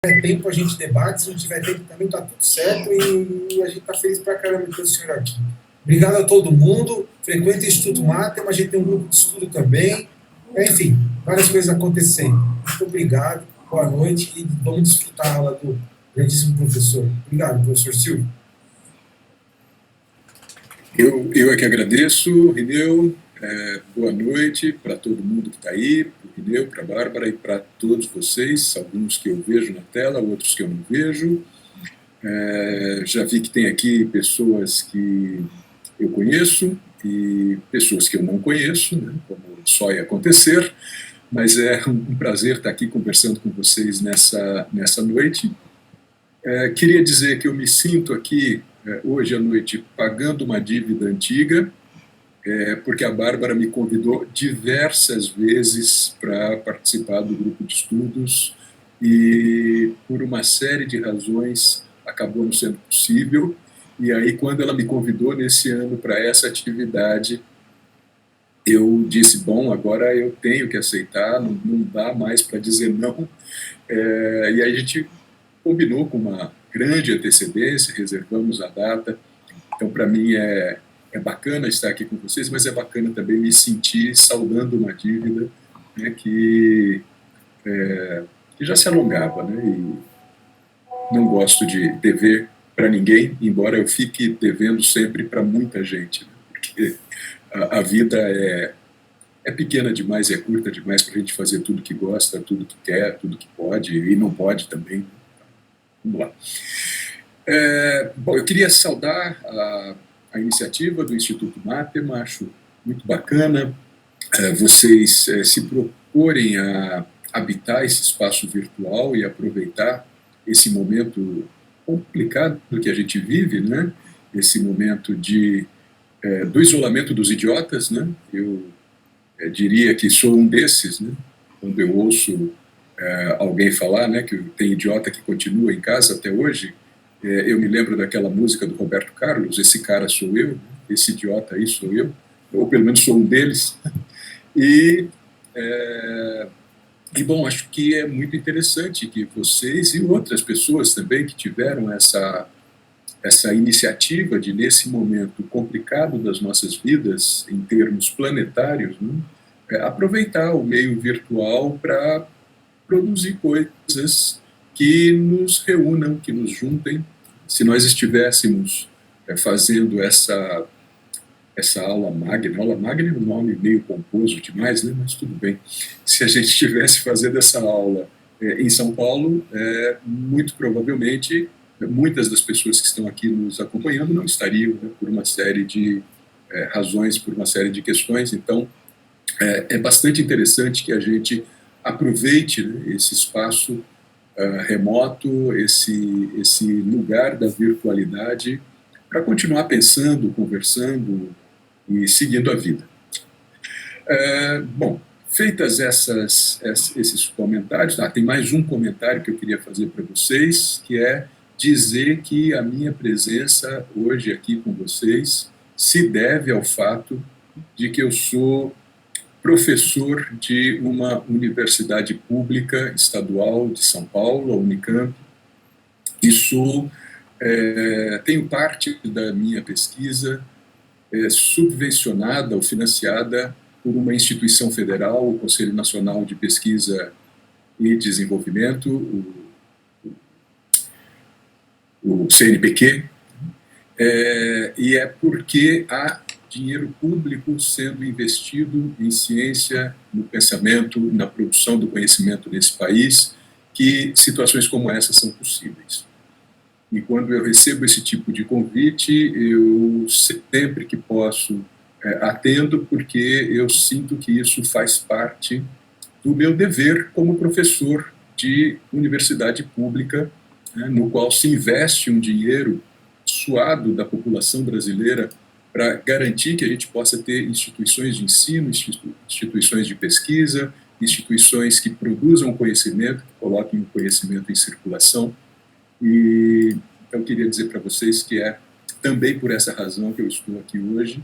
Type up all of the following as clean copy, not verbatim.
tiver tempo, a gente debate. Se não tiver tempo, também está tudo certo. E a gente está feliz pra caramba de ter o senhor aqui. Obrigado a todo mundo. Frequenta o Instituto Matem, a gente tem um grupo de estudo também. Enfim, várias coisas acontecendo. Muito obrigado, boa noite e vamos desfrutar a aula do grandíssimo professor. Obrigado, professor Silvio. Eu é que agradeço, Rineu. Boa noite para todo mundo que está aí, para o Rineu, para a Bárbara e para todos vocês, alguns que eu vejo na tela, outros que eu não vejo. Já vi que tem aqui pessoas que eu conheço e pessoas que eu não conheço, né, como só ia acontecer, mas é um prazer estar aqui conversando com vocês nessa noite. Queria dizer que eu me sinto aqui hoje à noite pagando uma dívida antiga, porque a Bárbara me convidou diversas vezes para participar do grupo de estudos e, por uma série de razões, acabou não sendo possível. E aí, quando ela me convidou nesse ano para essa atividade, eu disse, bom, agora eu tenho que aceitar, não dá mais para dizer não. E aí a gente combinou com uma grande antecedência, reservamos a data. Então, para mim, é bacana estar aqui com vocês, mas é bacana também me sentir saudando uma dívida, né, que já se alongava, né, e não gosto de dever para ninguém, embora eu fique devendo sempre para muita gente, né, porque a vida é pequena demais, é curta demais para a gente fazer tudo que gosta, tudo que quer, tudo que pode e não pode também. Vamos lá. Bom, eu queria saudar a iniciativa do Instituto Matem, acho muito bacana vocês se proporem a habitar esse espaço virtual e aproveitar esse momento complicado que a gente vive, né? Esse momento do isolamento dos idiotas, né? Eu diria que sou um desses, né? Quando eu ouço alguém falar, né, que tem idiota que continua em casa até hoje, eu me lembro daquela música do Roberto Carlos, esse cara sou eu, esse idiota aí sou eu, ou pelo menos sou um deles. E bom, acho que é muito interessante que vocês e outras pessoas também que tiveram essa iniciativa de, nesse momento complicado das nossas vidas, em termos planetários, né, aproveitar o meio virtual para produzir coisas que nos reúnam, que nos juntem. Se nós estivéssemos fazendo essa aula magna é um nome meio pomposo demais, né? Mas tudo bem. Se a gente estivesse fazendo essa aula em São Paulo, muito provavelmente muitas das pessoas que estão aqui nos acompanhando não estariam, né, por uma série de razões, por uma série de questões. Então, é bastante interessante que a gente aproveite, né, esse espaço remoto, esse lugar da virtualidade, para continuar pensando, conversando e seguindo a vida. Bom, feitas esses comentários, tem mais um comentário que eu queria fazer para vocês, que é dizer que a minha presença hoje aqui com vocês se deve ao fato de que eu sou professor de uma universidade pública estadual de São Paulo, a Unicamp, e tenho parte da minha pesquisa subvencionada ou financiada por uma instituição federal, o Conselho Nacional de Pesquisa e Desenvolvimento, o CNPq, e é porque há dinheiro público sendo investido em ciência, no pensamento, na produção do conhecimento nesse país, que situações como essa são possíveis. E quando eu recebo esse tipo de convite, eu sempre que posso atendo, porque eu sinto que isso faz parte do meu dever como professor de universidade pública, né, no qual se investe um dinheiro suado da população brasileira para garantir que a gente possa ter instituições de ensino, instituições de pesquisa, instituições que produzam conhecimento, que coloquem o conhecimento em circulação. E então queria dizer para vocês que é também por essa razão que eu estou aqui hoje,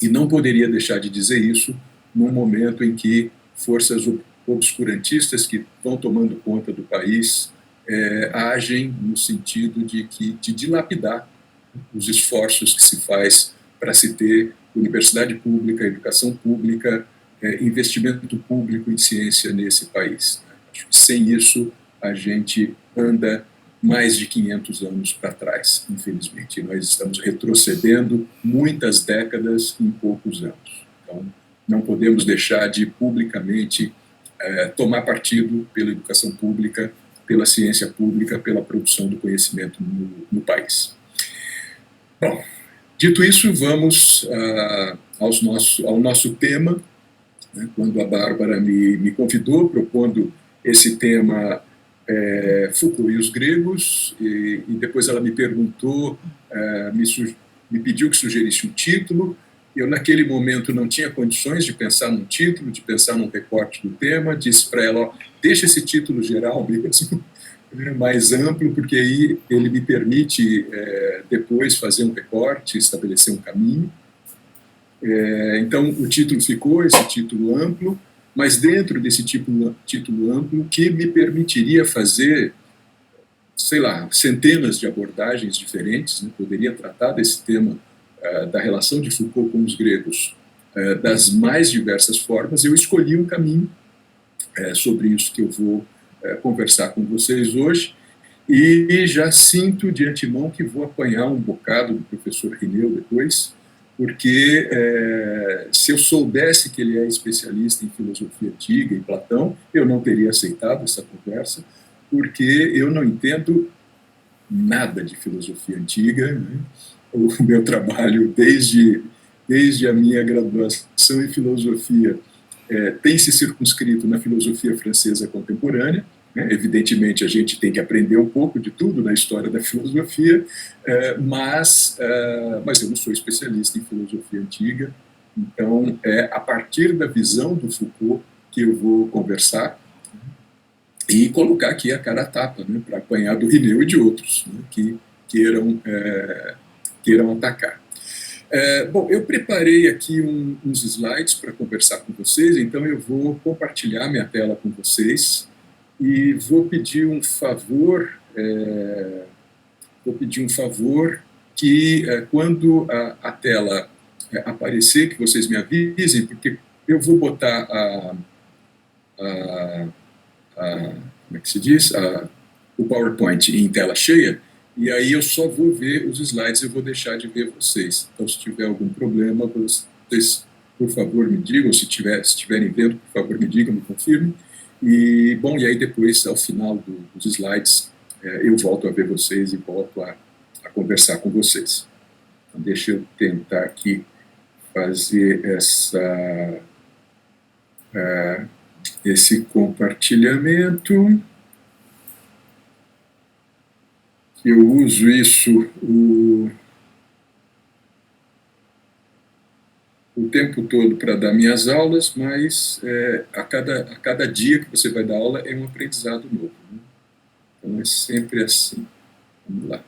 e não poderia deixar de dizer isso num momento em que forças obscurantistas que vão tomando conta do país agem no sentido de dilapidar os esforços que se faz para se ter universidade pública, educação pública, investimento público em ciência nesse país. Acho que sem isso a gente anda mais de 500 anos para trás, infelizmente. Nós estamos retrocedendo muitas décadas em poucos anos. Então, não podemos deixar de publicamente tomar partido pela educação pública, pela ciência pública, pela produção do conhecimento no país. Bom, dito isso, vamos ao nosso tema. Quando a Bárbara me convidou, propondo esse tema Foucault e os gregos, e depois ela me perguntou, me pediu que sugerisse um título. Eu, naquele momento, não tinha condições de pensar num título, de pensar num recorte do tema. Disse para ela, deixa esse título geral mesmo, mais amplo, porque aí ele me permite depois fazer um recorte, estabelecer um caminho. Então, o título ficou, esse título amplo, mas dentro desse título amplo, que me permitiria fazer, sei lá, centenas de abordagens diferentes, né? Poderia tratar desse tema da relação de Foucault com os gregos das mais diversas formas. Eu escolhi um caminho sobre isso que eu vou conversar com vocês hoje, e já sinto de antemão que vou apanhar um bocado do professor Rineu depois, porque se eu soubesse que ele é especialista em filosofia antiga, em Platão, eu não teria aceitado essa conversa, porque eu não entendo nada de filosofia antiga, né? O meu trabalho, desde a minha graduação em filosofia, tem se circunscrito na filosofia francesa contemporânea. Evidentemente, a gente tem que aprender um pouco de tudo na história da filosofia, mas eu não sou especialista em filosofia antiga, então é a partir da visão do Foucault que eu vou conversar e colocar aqui a cara a tapa, né, para apanhar do Rineu e de outros, né, que queiram atacar. Bom, eu preparei aqui uns slides para conversar com vocês, então eu vou compartilhar minha tela com vocês e vou pedir um favor, que quando a tela aparecer, que vocês me avisem, porque eu vou botar como é que se diz? O PowerPoint em tela cheia, e aí eu só vou ver os slides, eu vou deixar de ver vocês. Então, se tiver algum problema, vocês, por favor, me digam. Se estiverem vendo, por favor, me digam, me confirmem. E, bom, e aí depois, ao final dos slides, eu volto a ver vocês e volto a conversar com vocês. Então, deixa eu tentar aqui fazer esse compartilhamento. Eu uso isso o tempo todo para dar minhas aulas, mas a cada dia que você vai dar aula é um aprendizado novo, né? Então é sempre assim. Vamos lá.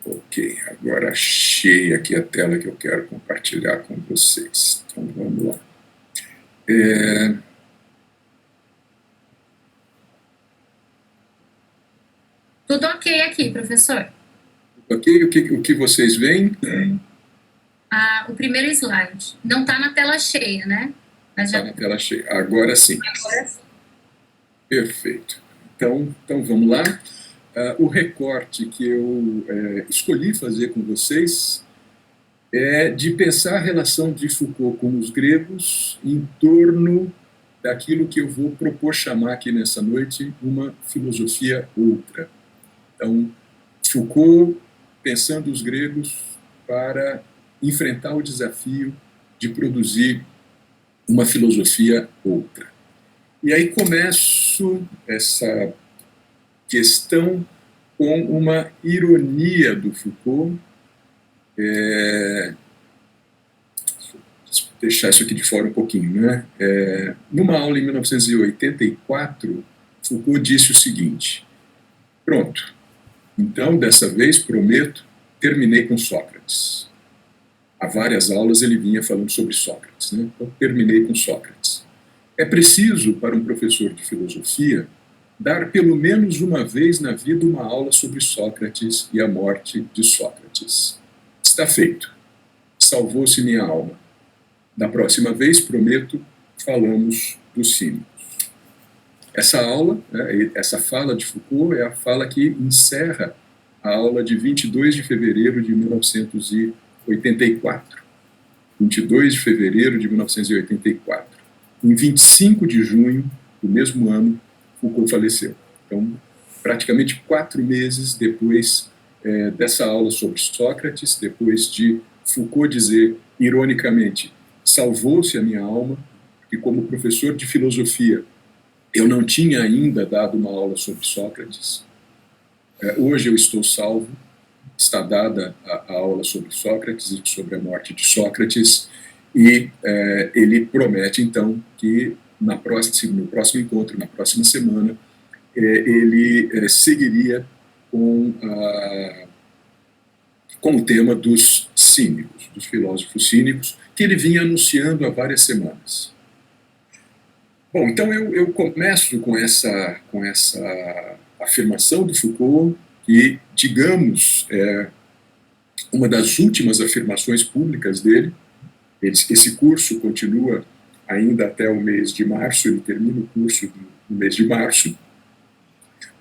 Ok, agora achei aqui a tela que eu quero compartilhar com vocês. Então vamos lá. Tudo ok aqui, professor. Ok, o que vocês veem? O primeiro slide. Não está na tela cheia, né? Está na tela cheia. Agora sim. Agora sim. Perfeito. Então vamos lá. O recorte que eu escolhi fazer com vocês é de pensar a relação de Foucault com os gregos em torno daquilo que eu vou propor chamar aqui nessa noite uma filosofia outra. Então, Foucault pensando os gregos para enfrentar o desafio de produzir uma filosofia outra. E aí começo essa questão com uma ironia do Foucault. Deixar isso aqui de fora um pouquinho, né? Numa aula em 1984, Foucault disse o seguinte: pronto, então dessa vez prometo, terminei com Sócrates. há várias aulas ele vinha falando sobre Sócrates, né? Então, terminei com Sócrates. É preciso, para um professor de filosofia, dar pelo menos uma vez na vida uma aula sobre Sócrates e a morte de Sócrates. Está feito. Salvou-se minha alma. Da próxima vez, prometo, falamos dos cínicos. Essa aula, essa fala de Foucault é a fala que encerra a aula de 22 de fevereiro de 1984. 22 de fevereiro de 1984. Em 25 de junho do mesmo ano, Foucault faleceu. Então, praticamente 4 meses depois dessa aula sobre Sócrates, depois de Foucault dizer, ironicamente, salvou-se a minha alma, que como professor de filosofia, eu não tinha ainda dado uma aula sobre Sócrates. Hoje eu estou salvo, está dada a aula sobre Sócrates e sobre a morte de Sócrates, e ele promete, então, que no próximo encontro, na próxima semana, ele seguiria com o tema dos cínicos, dos filósofos cínicos, que ele vinha anunciando há várias semanas. Bom, então eu começo com essa afirmação do Foucault, que, digamos, é uma das últimas afirmações públicas dele. Esse curso continua ainda até o mês de março, ele termina o curso no mês de março,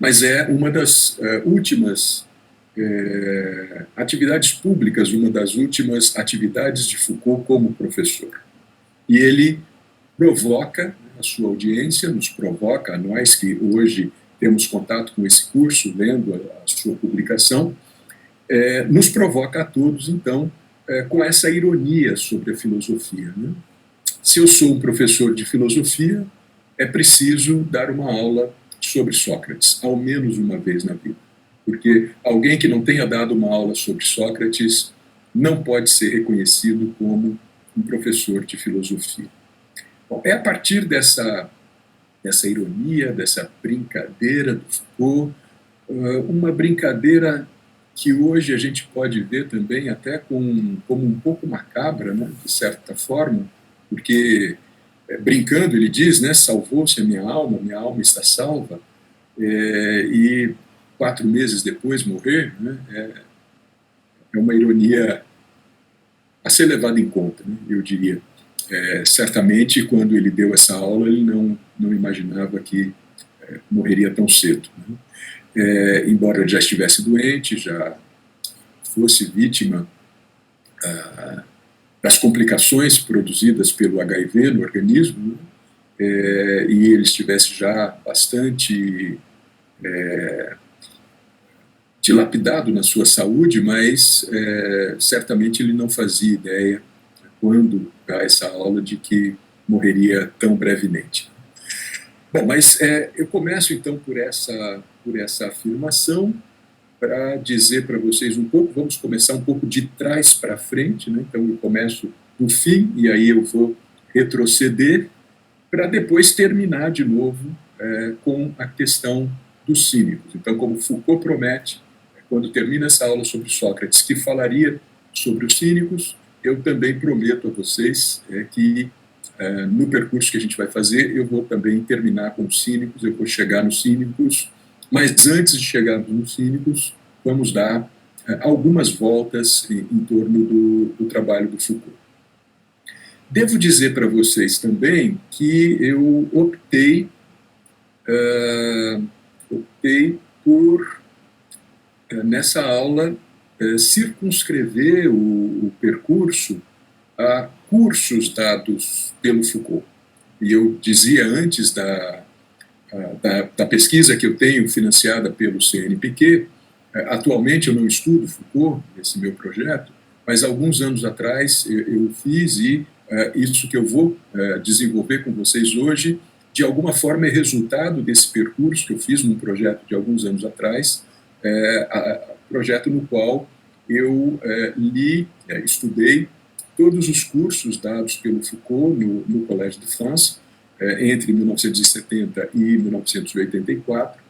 mas é uma das últimas atividades públicas, uma das últimas atividades de Foucault como professor. E ele provoca a sua audiência, nos provoca, a nós que hoje temos contato com esse curso, lendo a sua publicação, nos provoca a todos, então, com essa ironia sobre a filosofia, né? Se eu sou um professor de filosofia, é preciso dar uma aula sobre Sócrates, ao menos uma vez na vida. Porque alguém que não tenha dado uma aula sobre Sócrates não pode ser reconhecido como um professor de filosofia. Bom, é a partir dessa ironia, dessa brincadeira do Foucault, uma brincadeira que hoje a gente pode ver também até como um pouco macabra, né, de certa forma, porque, brincando, ele diz, né, salvou-se a minha alma está salva, e 4 meses depois morrer, né, é uma ironia a ser levada em conta, né, eu diria. Certamente, quando ele deu essa aula, ele não imaginava que morreria tão cedo, né? Embora ele já estivesse doente, já fosse vítima das complicações produzidas pelo HIV no organismo, né? E ele estivesse já bastante dilapidado na sua saúde, mas certamente ele não fazia ideia, quando dá essa aula, de que morreria tão brevemente. Bom, mas eu começo então por essa afirmação, para dizer para vocês um pouco, vamos começar um pouco de trás para frente, né? Então eu começo do fim, e aí eu vou retroceder, para depois terminar de novo com a questão dos cínicos. Então, como Foucault promete, quando termina essa aula sobre Sócrates, que falaria sobre os cínicos, eu também prometo a vocês que no percurso que a gente vai fazer, eu vou também terminar com os cínicos, eu vou chegar nos cínicos, mas antes de chegarmos nos cínicos, vamos dar algumas voltas em torno do trabalho do Foucault. Devo dizer para vocês também que eu optei por, nessa aula, circunscrever o percurso a cursos dados pelo Foucault. E eu dizia antes da pesquisa que eu tenho financiada pelo CNPq, atualmente eu não estudo Foucault, esse meu projeto, mas alguns anos atrás eu fiz, e isso que eu vou desenvolver com vocês hoje, de alguma forma é resultado desse percurso que eu fiz num projeto de alguns anos atrás, projeto no qual eu estudei todos os cursos dados pelo Foucault no Collège de France, entre 1970 e 1984,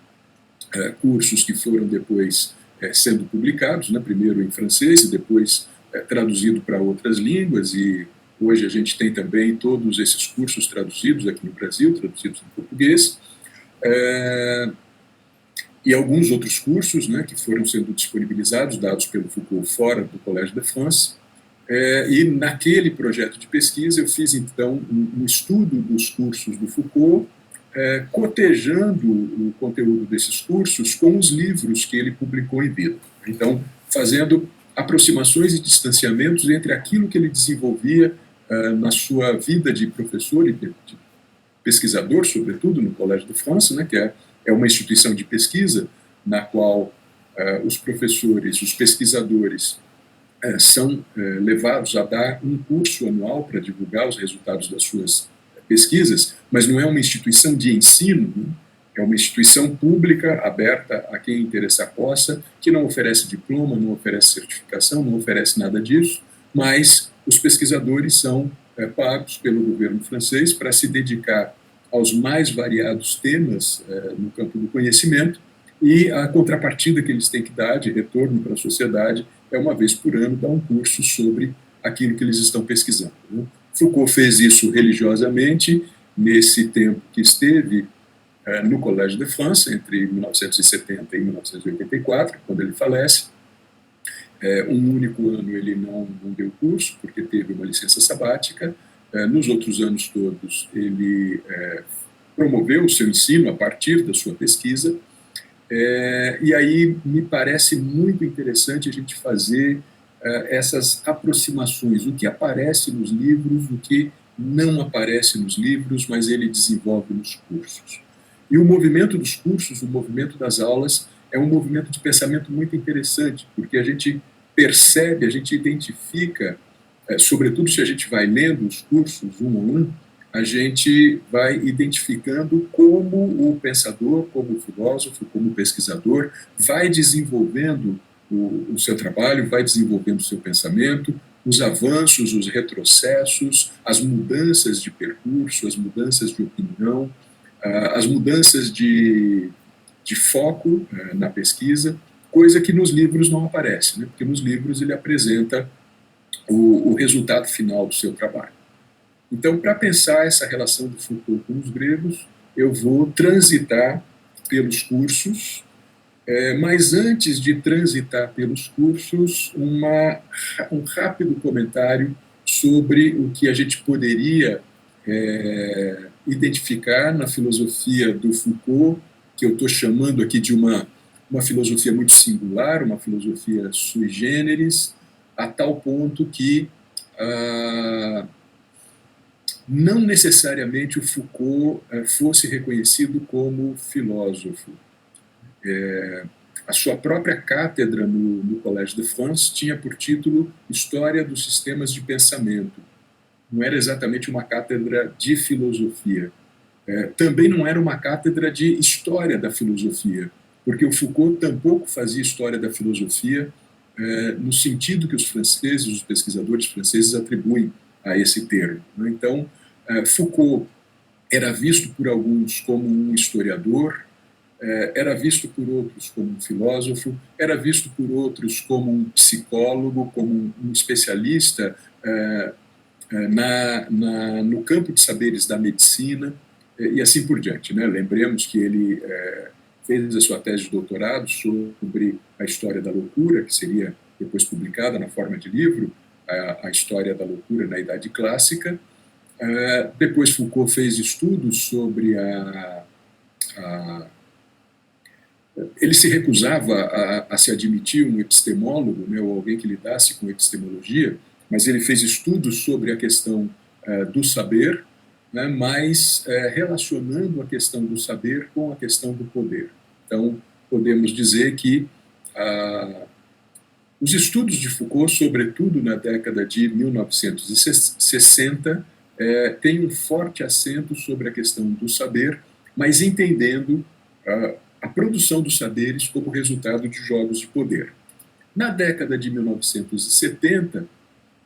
cursos que foram depois sendo publicados, né, primeiro em francês e depois traduzido para outras línguas, e hoje a gente tem também todos esses cursos traduzidos aqui no Brasil, traduzidos em português, e alguns outros cursos, né, que foram sendo disponibilizados, dados pelo Foucault fora do Collège de France. E naquele projeto de pesquisa eu fiz, então, um estudo dos cursos do Foucault, cotejando o conteúdo desses cursos com os livros que ele publicou em vida. Então, fazendo aproximações e distanciamentos entre aquilo que ele desenvolvia na sua vida de professor e de pesquisador, sobretudo no Collège de France, né, que é uma instituição de pesquisa na qual os professores, os pesquisadores são levados a dar um curso anual para divulgar os resultados das suas pesquisas, mas não é uma instituição de ensino, né? É uma instituição pública, aberta a quem interessar possa, que não oferece diploma, não oferece certificação, não oferece nada disso, mas os pesquisadores são pagos pelo governo francês para se dedicar aos mais variados temas no campo do conhecimento, e a contrapartida que eles têm que dar de retorno para a sociedade é, uma vez por ano, dar um curso sobre aquilo que eles estão pesquisando, né? Foucault fez isso religiosamente nesse tempo que esteve no Collège de France, entre 1970 e 1984, quando ele falece. Um único ano ele não deu curso, porque teve uma licença sabática. Nos outros anos todos, ele promoveu o seu ensino a partir da sua pesquisa. E aí me parece muito interessante a gente fazer essas aproximações, o que aparece nos livros, o que não aparece nos livros, mas ele desenvolve nos cursos. E o movimento dos cursos, o movimento das aulas, é um movimento de pensamento muito interessante, porque a gente percebe, a gente identifica, sobretudo se a gente vai lendo os cursos um a um, a gente vai identificando como o pensador, como o filósofo, como o pesquisador vai desenvolvendo o seu trabalho, vai desenvolvendo o seu pensamento, os avanços, os retrocessos, as mudanças de percurso, as mudanças de opinião, as mudanças de foco na pesquisa, coisa que nos livros não aparece, né? Porque nos livros ele apresenta o resultado final do seu trabalho. Então, para pensar essa relação do Foucault com os gregos, eu vou transitar pelos cursos, mas antes de transitar pelos cursos, um rápido comentário sobre o que a gente poderia identificar na filosofia do Foucault, que eu estou chamando aqui de uma filosofia muito singular, uma filosofia sui generis, a tal ponto que não necessariamente o Foucault fosse reconhecido como filósofo. A sua própria cátedra no Collège de France tinha por título História dos Sistemas de Pensamento. Não era exatamente uma cátedra de filosofia. Também não era uma cátedra de história da filosofia, porque o Foucault tampouco fazia história da filosofia no sentido que os franceses, os pesquisadores franceses atribuem a esse termo. Então, Foucault era visto por alguns como um historiador, era visto por outros como um filósofo, era visto por outros como um psicólogo, como um especialista no campo de saberes da medicina, e assim por diante, né? Lembremos que ele fez a sua tese de doutorado sobre a história da loucura, que seria depois publicada na forma de livro, a história da loucura na Idade Clássica. Depois Foucault fez estudos sobre ele se recusava a se admitir um epistemólogo, né, ou alguém que lidasse com epistemologia, mas ele fez estudos sobre a questão do saber, né, mas relacionando a questão do saber com a questão do poder. Então, podemos dizer que os estudos de Foucault, sobretudo na década de 1960, têm um forte acento sobre a questão do saber, mas entendendo a produção dos saberes como resultado de jogos de poder. Na década de 1970,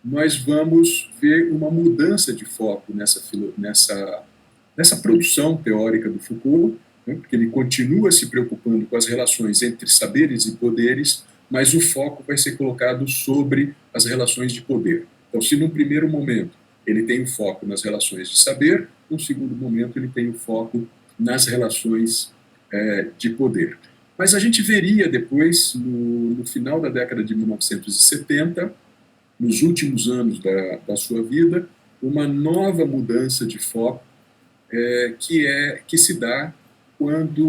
nós vamos ver uma mudança de foco nessa produção teórica do Foucault, né, porque ele continua se preocupando com as relações entre saberes e poderes, mas o foco vai ser colocado sobre as relações de poder. Então, se num primeiro momento ele tem o foco nas relações de saber, num segundo momento ele tem o foco nas relações de poder. Mas a gente veria depois, no final da década de 1970, nos últimos anos da sua vida, uma nova mudança de foco que se dá quando,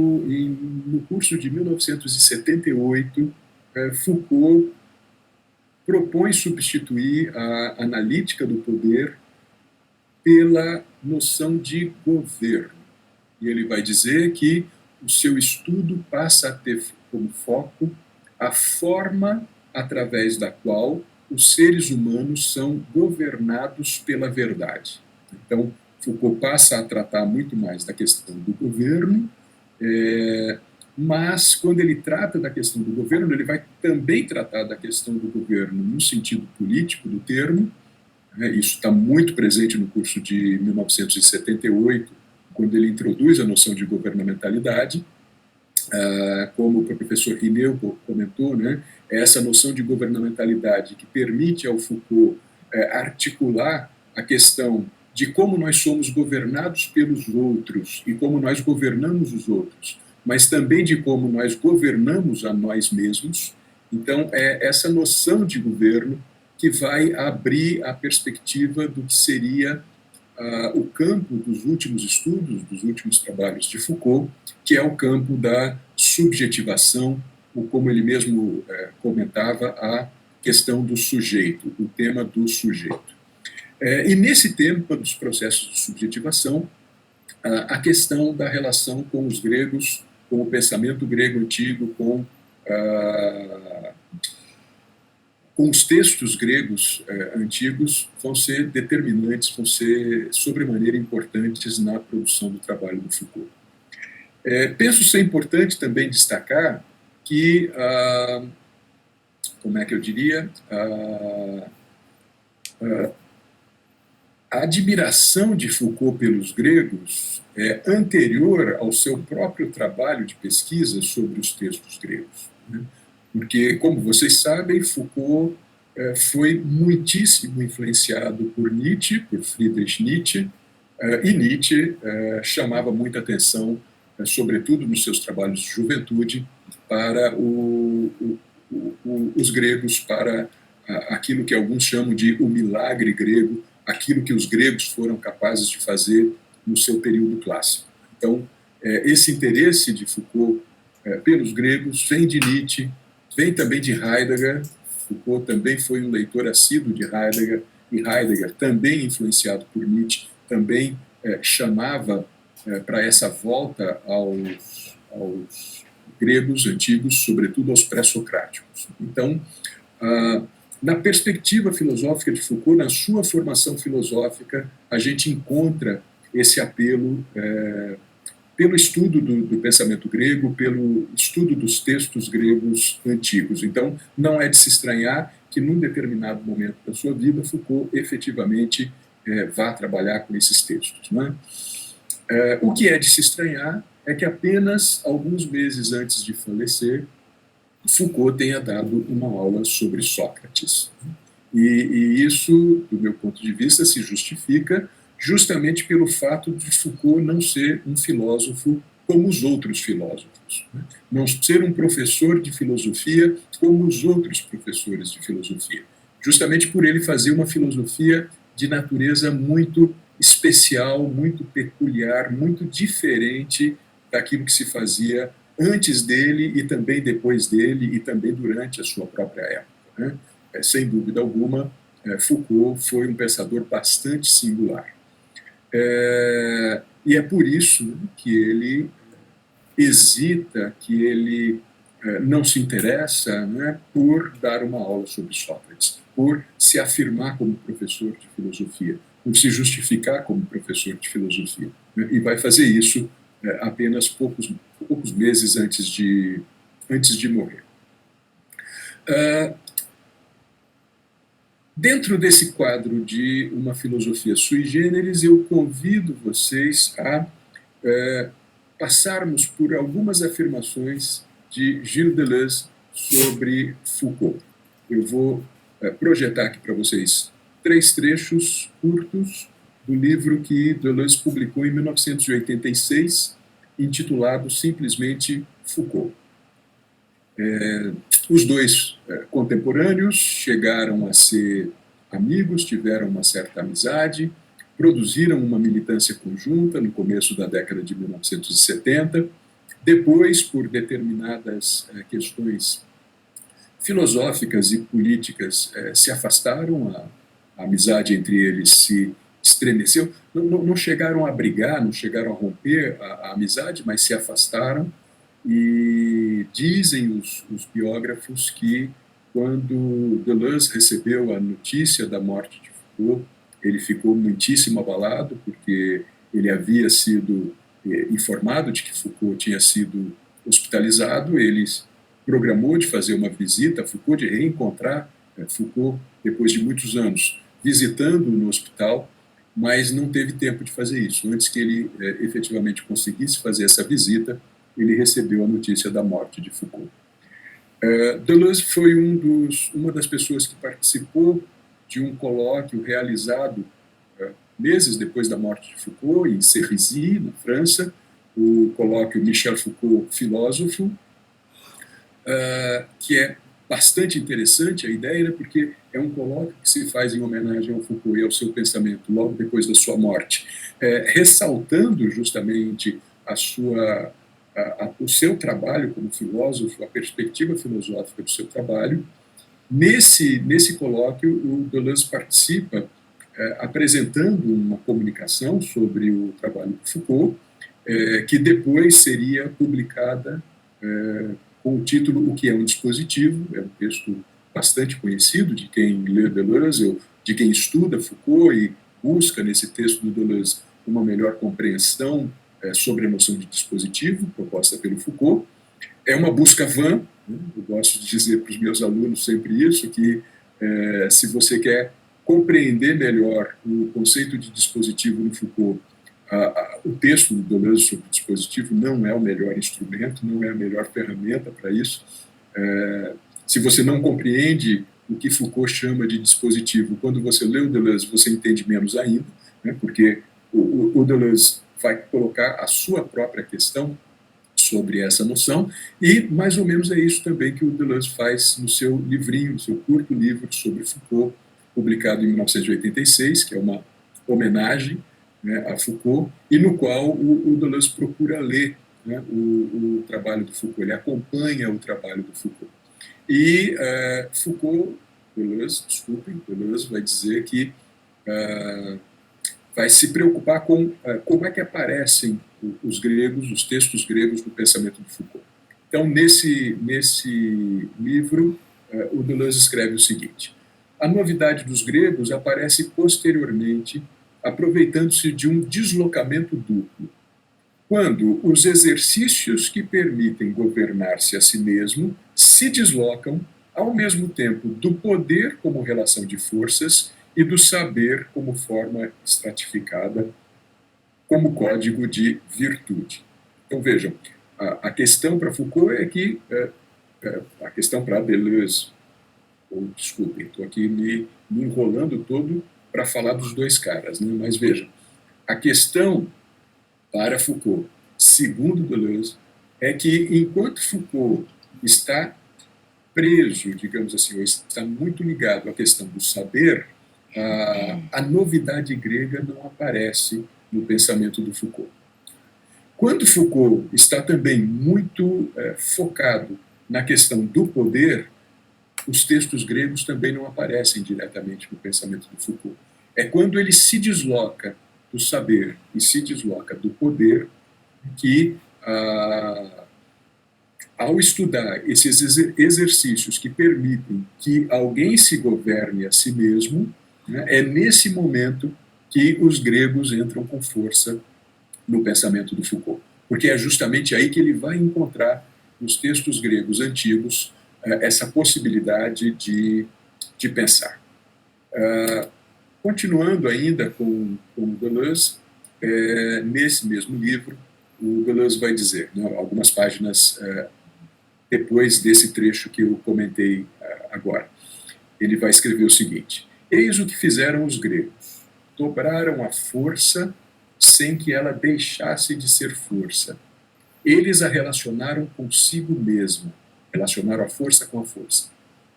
no curso de 1978, Foucault propõe substituir a analítica do poder pela noção de governo. E ele vai dizer que o seu estudo passa a ter como foco a forma através da qual os seres humanos são governados pela verdade. Então, Foucault passa a tratar muito mais da questão do governo, mas quando ele trata da questão do governo, ele vai também tratar da questão do governo no sentido político do termo. Isso está muito presente no curso de 1978, quando ele introduz a noção de governamentalidade. Como o professor Rineu comentou, essa noção de governamentalidade que permite ao Foucault articular a questão de como nós somos governados pelos outros e como nós governamos os outros, mas também de como nós governamos a nós mesmos. Então, é essa noção de governo que vai abrir a perspectiva do que seria o campo dos últimos estudos, dos últimos trabalhos de Foucault, que é o campo da subjetivação, ou como ele mesmo comentava, a questão do sujeito, o tema do sujeito. E nesse tema dos processos de subjetivação, a questão da relação com os gregos, com o pensamento grego antigo, com os textos gregos antigos, vão ser determinantes, vão ser sobremaneira importantes na produção do trabalho do Foucault. Penso ser importante também destacar que, como é que eu diria, a admiração de Foucault pelos gregos é anterior ao seu próprio trabalho de pesquisa sobre os textos gregos. Porque, como vocês sabem, Foucault foi muitíssimo influenciado por Nietzsche, por Friedrich Nietzsche, e Nietzsche chamava muita atenção, sobretudo nos seus trabalhos de juventude, para os gregos, para aquilo que alguns chamam de o milagre grego, aquilo que os gregos foram capazes de fazer no seu período clássico. Então, esse interesse de Foucault pelos gregos vem de Nietzsche, vem também de Heidegger. Foucault também foi um leitor assíduo de Heidegger, e Heidegger, também influenciado por Nietzsche, também chamava para essa volta aos gregos antigos, sobretudo aos pré-socráticos. Então, na perspectiva filosófica de Foucault, na sua formação filosófica, a gente encontra esse apelo pelo estudo do pensamento grego, pelo estudo dos textos gregos antigos. Então, não é de se estranhar que, num determinado momento da sua vida, Foucault efetivamente vá trabalhar com esses textos. Não é? O que é de se estranhar é que apenas alguns meses antes de falecer, Foucault tenha dado uma aula sobre Sócrates. E isso, do meu ponto de vista, se justifica justamente pelo fato de Foucault não ser um filósofo como os outros filósofos, não ser um professor de filosofia como os outros professores de filosofia, justamente por ele fazer uma filosofia de natureza muito especial, muito peculiar, muito diferente daquilo que se fazia antes dele e também depois dele e também durante a sua própria época. Sem dúvida alguma, Foucault foi um pensador bastante singular. E é por isso que ele hesita, que ele não se interessa por dar uma aula sobre Sócrates, por se afirmar como professor de filosofia, por se justificar como professor de filosofia. E vai fazer isso apenas poucos meses antes de morrer. Dentro desse quadro de uma filosofia sui generis, eu convido vocês a passarmos por algumas afirmações de Gilles Deleuze sobre Foucault. Eu vou projetar aqui para vocês 3 trechos curtos do livro que Deleuze publicou em 1986, intitulado simplesmente Foucault. Os dois contemporâneos chegaram a ser amigos, tiveram uma certa amizade, produziram uma militância conjunta no começo da década de 1970. Depois, por determinadas questões filosóficas e políticas, se afastaram, a amizade entre eles se estremeceu. Não chegaram a brigar, não chegaram a romper a amizade, mas se afastaram. E dizem os biógrafos que, quando Deleuze recebeu a notícia da morte de Foucault, ele ficou muitíssimo abalado, porque ele havia sido informado de que Foucault tinha sido hospitalizado. Ele programou de fazer uma visita a Foucault, de reencontrar Foucault depois de muitos anos, visitando-o no hospital, mas não teve tempo de fazer isso. Antes que ele efetivamente conseguisse fazer essa visita, ele recebeu a notícia da morte de Foucault. Deleuze foi uma das pessoas que participou de um colóquio realizado meses depois da morte de Foucault, em Cerisy, na França, o colóquio Michel Foucault, filósofo, que é bastante interessante a ideia, né, porque é um colóquio que se faz em homenagem ao Foucault e ao seu pensamento logo depois da sua morte, ressaltando justamente o seu trabalho como filósofo, a perspectiva filosófica do seu trabalho. Nesse colóquio, o Deleuze participa apresentando uma comunicação sobre o trabalho de Foucault, que depois seria publicada com o título O que é um dispositivo. É um texto bastante conhecido de quem lê Deleuze, de quem estuda Foucault e busca nesse texto do Deleuze uma melhor compreensão sobre a noção de dispositivo proposta pelo Foucault. É uma busca vã, né? Eu gosto de dizer para os meus alunos sempre isso, que se você quer compreender melhor o conceito de dispositivo no Foucault, o texto do Deleuze sobre o dispositivo não é o melhor instrumento, não é a melhor ferramenta para isso. Se você não compreende o que Foucault chama de dispositivo, quando você lê o Deleuze, você entende menos ainda, né? Porque o Deleuze vai colocar a sua própria questão sobre essa noção, e mais ou menos é isso também que o Deleuze faz no seu livrinho, no seu curto livro sobre Foucault, publicado em 1986, que é uma homenagem, né, a Foucault, e no qual o Deleuze procura ler, né, o trabalho do Foucault, ele acompanha o trabalho do Foucault. E Deleuze vai dizer que vai se preocupar com como é que aparecem os textos gregos no pensamento de Foucault. Então, nesse livro, o Deleuze escreve o seguinte: a novidade dos gregos aparece posteriormente, aproveitando-se de um deslocamento duplo, quando os exercícios que permitem governar-se a si mesmo se deslocam ao mesmo tempo do poder como relação de forças e do saber como forma estratificada, como código de virtude. Então, vejam, a questão para Foucault é que, a questão para Deleuze, desculpem, estou aqui me enrolando todo para falar dos dois caras, né? Mas vejam, a questão para Foucault, segundo Deleuze, é que enquanto Foucault está preso, digamos assim, ou está muito ligado à questão do saber, a novidade grega não aparece no pensamento do Foucault. Quando Foucault está também muito focado na questão do poder, os textos gregos também não aparecem diretamente no pensamento do Foucault. É quando ele se desloca do saber e se desloca do poder que, ao estudar esses exercícios que permitem que alguém se governe a si mesmo, né, é nesse momento que os gregos entram com força no pensamento do Foucault. Porque é justamente aí que ele vai encontrar nos textos gregos antigos essa possibilidade de pensar. Continuando ainda com Deleuze, nesse mesmo livro, o Deleuze vai dizer, né, algumas páginas depois desse trecho que eu comentei agora. Ele vai escrever o seguinte: eis o que fizeram os gregos. Dobraram a força sem que ela deixasse de ser força. Eles a relacionaram consigo mesma, relacionaram a força com a força.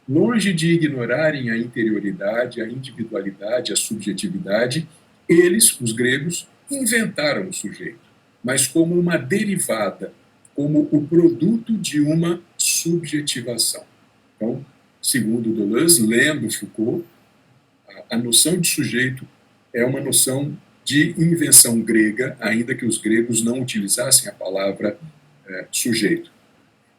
Longe de ignorarem a interioridade, a individualidade, a subjetividade, eles, os gregos, inventaram o sujeito, mas como uma derivada, como o produto de uma subjetivação. Então, segundo Deleuze, lendo Foucault, a noção de sujeito é uma noção de invenção grega, ainda que os gregos não utilizassem a palavra sujeito.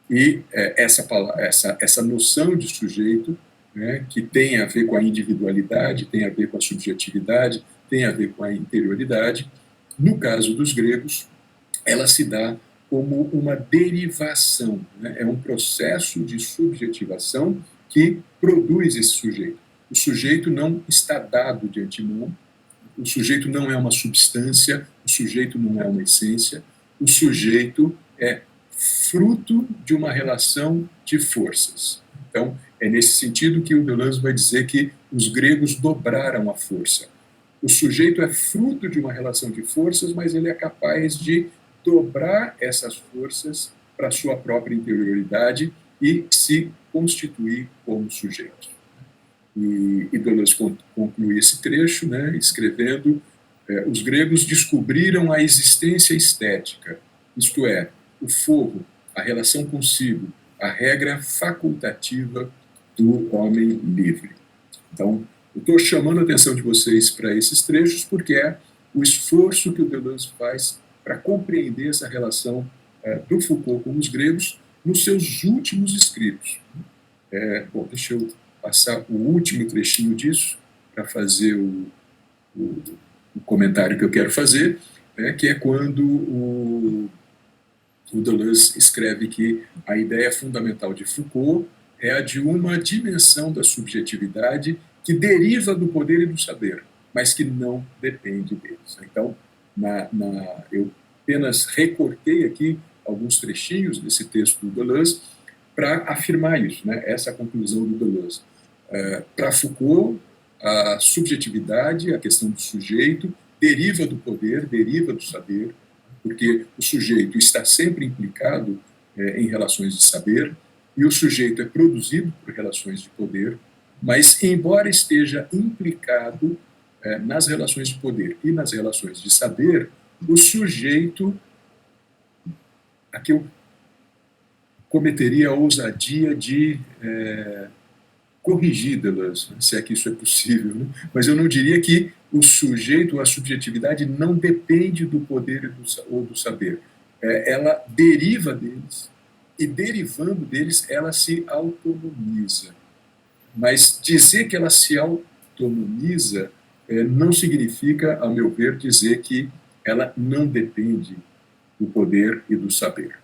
E essa noção de sujeito, né, que tem a ver com a individualidade, tem a ver com a subjetividade, tem a ver com a interioridade, no caso dos gregos, ela se dá como uma derivação, né? É um processo de subjetivação que produz esse sujeito. O sujeito não está dado de antemão, o sujeito não é uma substância, o sujeito não é uma essência, o sujeito é fruto de uma relação de forças. Então, é nesse sentido que o Deleuze vai dizer que os gregos dobraram a força. O sujeito é fruto de uma relação de forças, mas ele é capaz de dobrar essas forças para a sua própria interioridade e se constituir como sujeito. E Deleuze conclui esse trecho, né, escrevendo: os gregos descobriram a existência estética, isto é, o fogo, a relação consigo, a regra facultativa do homem livre. Então, eu estou chamando a atenção de vocês para esses trechos porque é o esforço que o Deleuze faz para compreender essa relação do Foucault com os gregos nos seus últimos escritos. Bom, deixa eu passar o último trechinho disso para fazer o comentário que eu quero fazer, que é quando o Deleuze escreve que a ideia fundamental de Foucault é a de uma dimensão da subjetividade que deriva do poder e do saber, mas que não depende deles. Então, eu apenas recortei aqui alguns trechinhos desse texto do Deleuze para afirmar isso, né, essa conclusão do Deleuze. Para Foucault, a subjetividade, a questão do sujeito, deriva do poder, deriva do saber, porque o sujeito está sempre implicado em relações de saber, e o sujeito é produzido por relações de poder, mas, embora esteja implicado nas relações de poder e nas relações de saber, o sujeito, aqui eu cometeria a ousadia de corrigir Deleuze, se é que isso é possível, né? Mas eu não diria que o sujeito, a subjetividade, não depende do poder ou do saber. Ela deriva deles, e derivando deles, ela se autonomiza. Mas dizer que ela se autonomiza não significa, a meu ver, dizer que ela não depende do poder e do saber.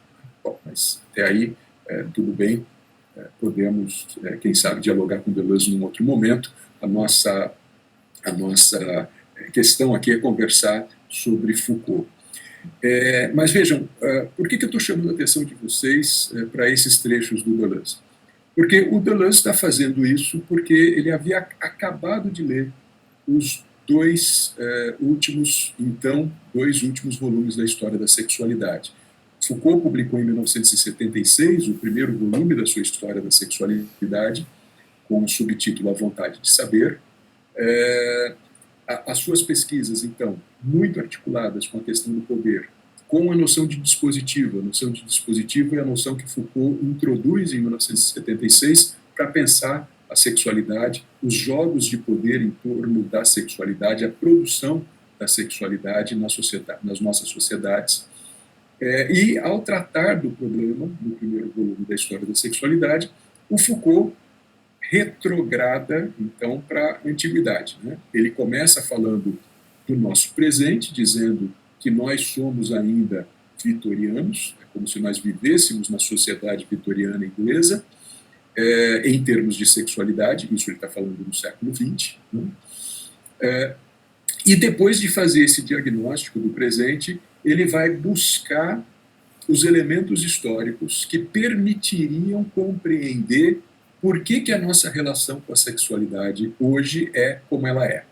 Bom, mas até aí, tudo bem. Podemos, quem sabe, dialogar com Deleuze num outro momento. A nossa questão aqui é conversar sobre Foucault. Mas vejam, por que eu estou chamando a atenção de vocês para esses trechos do Deleuze? Porque o Deleuze está fazendo isso porque ele havia acabado de ler os dois últimos volumes da História da Sexualidade. Foucault publicou em 1976 o primeiro volume da sua História da Sexualidade, com o subtítulo A Vontade de Saber. As suas pesquisas, então, muito articuladas com a questão do poder, com a noção de dispositivo. A noção de dispositivo é a noção que Foucault introduz em 1976 para pensar a sexualidade, os jogos de poder em torno da sexualidade, a produção da sexualidade nas nossas sociedades. E, ao tratar do problema, no primeiro volume da História da Sexualidade, o Foucault retrograda, então, para a antiguidade, né? Ele começa falando do nosso presente, dizendo que nós somos ainda vitorianos, é como se nós vivêssemos na sociedade vitoriana inglesa, em termos de sexualidade, isso ele está falando no século XX, né? E depois de fazer esse diagnóstico do presente, ele vai buscar os elementos históricos que permitiriam compreender por que a nossa relação com a sexualidade hoje é como ela é.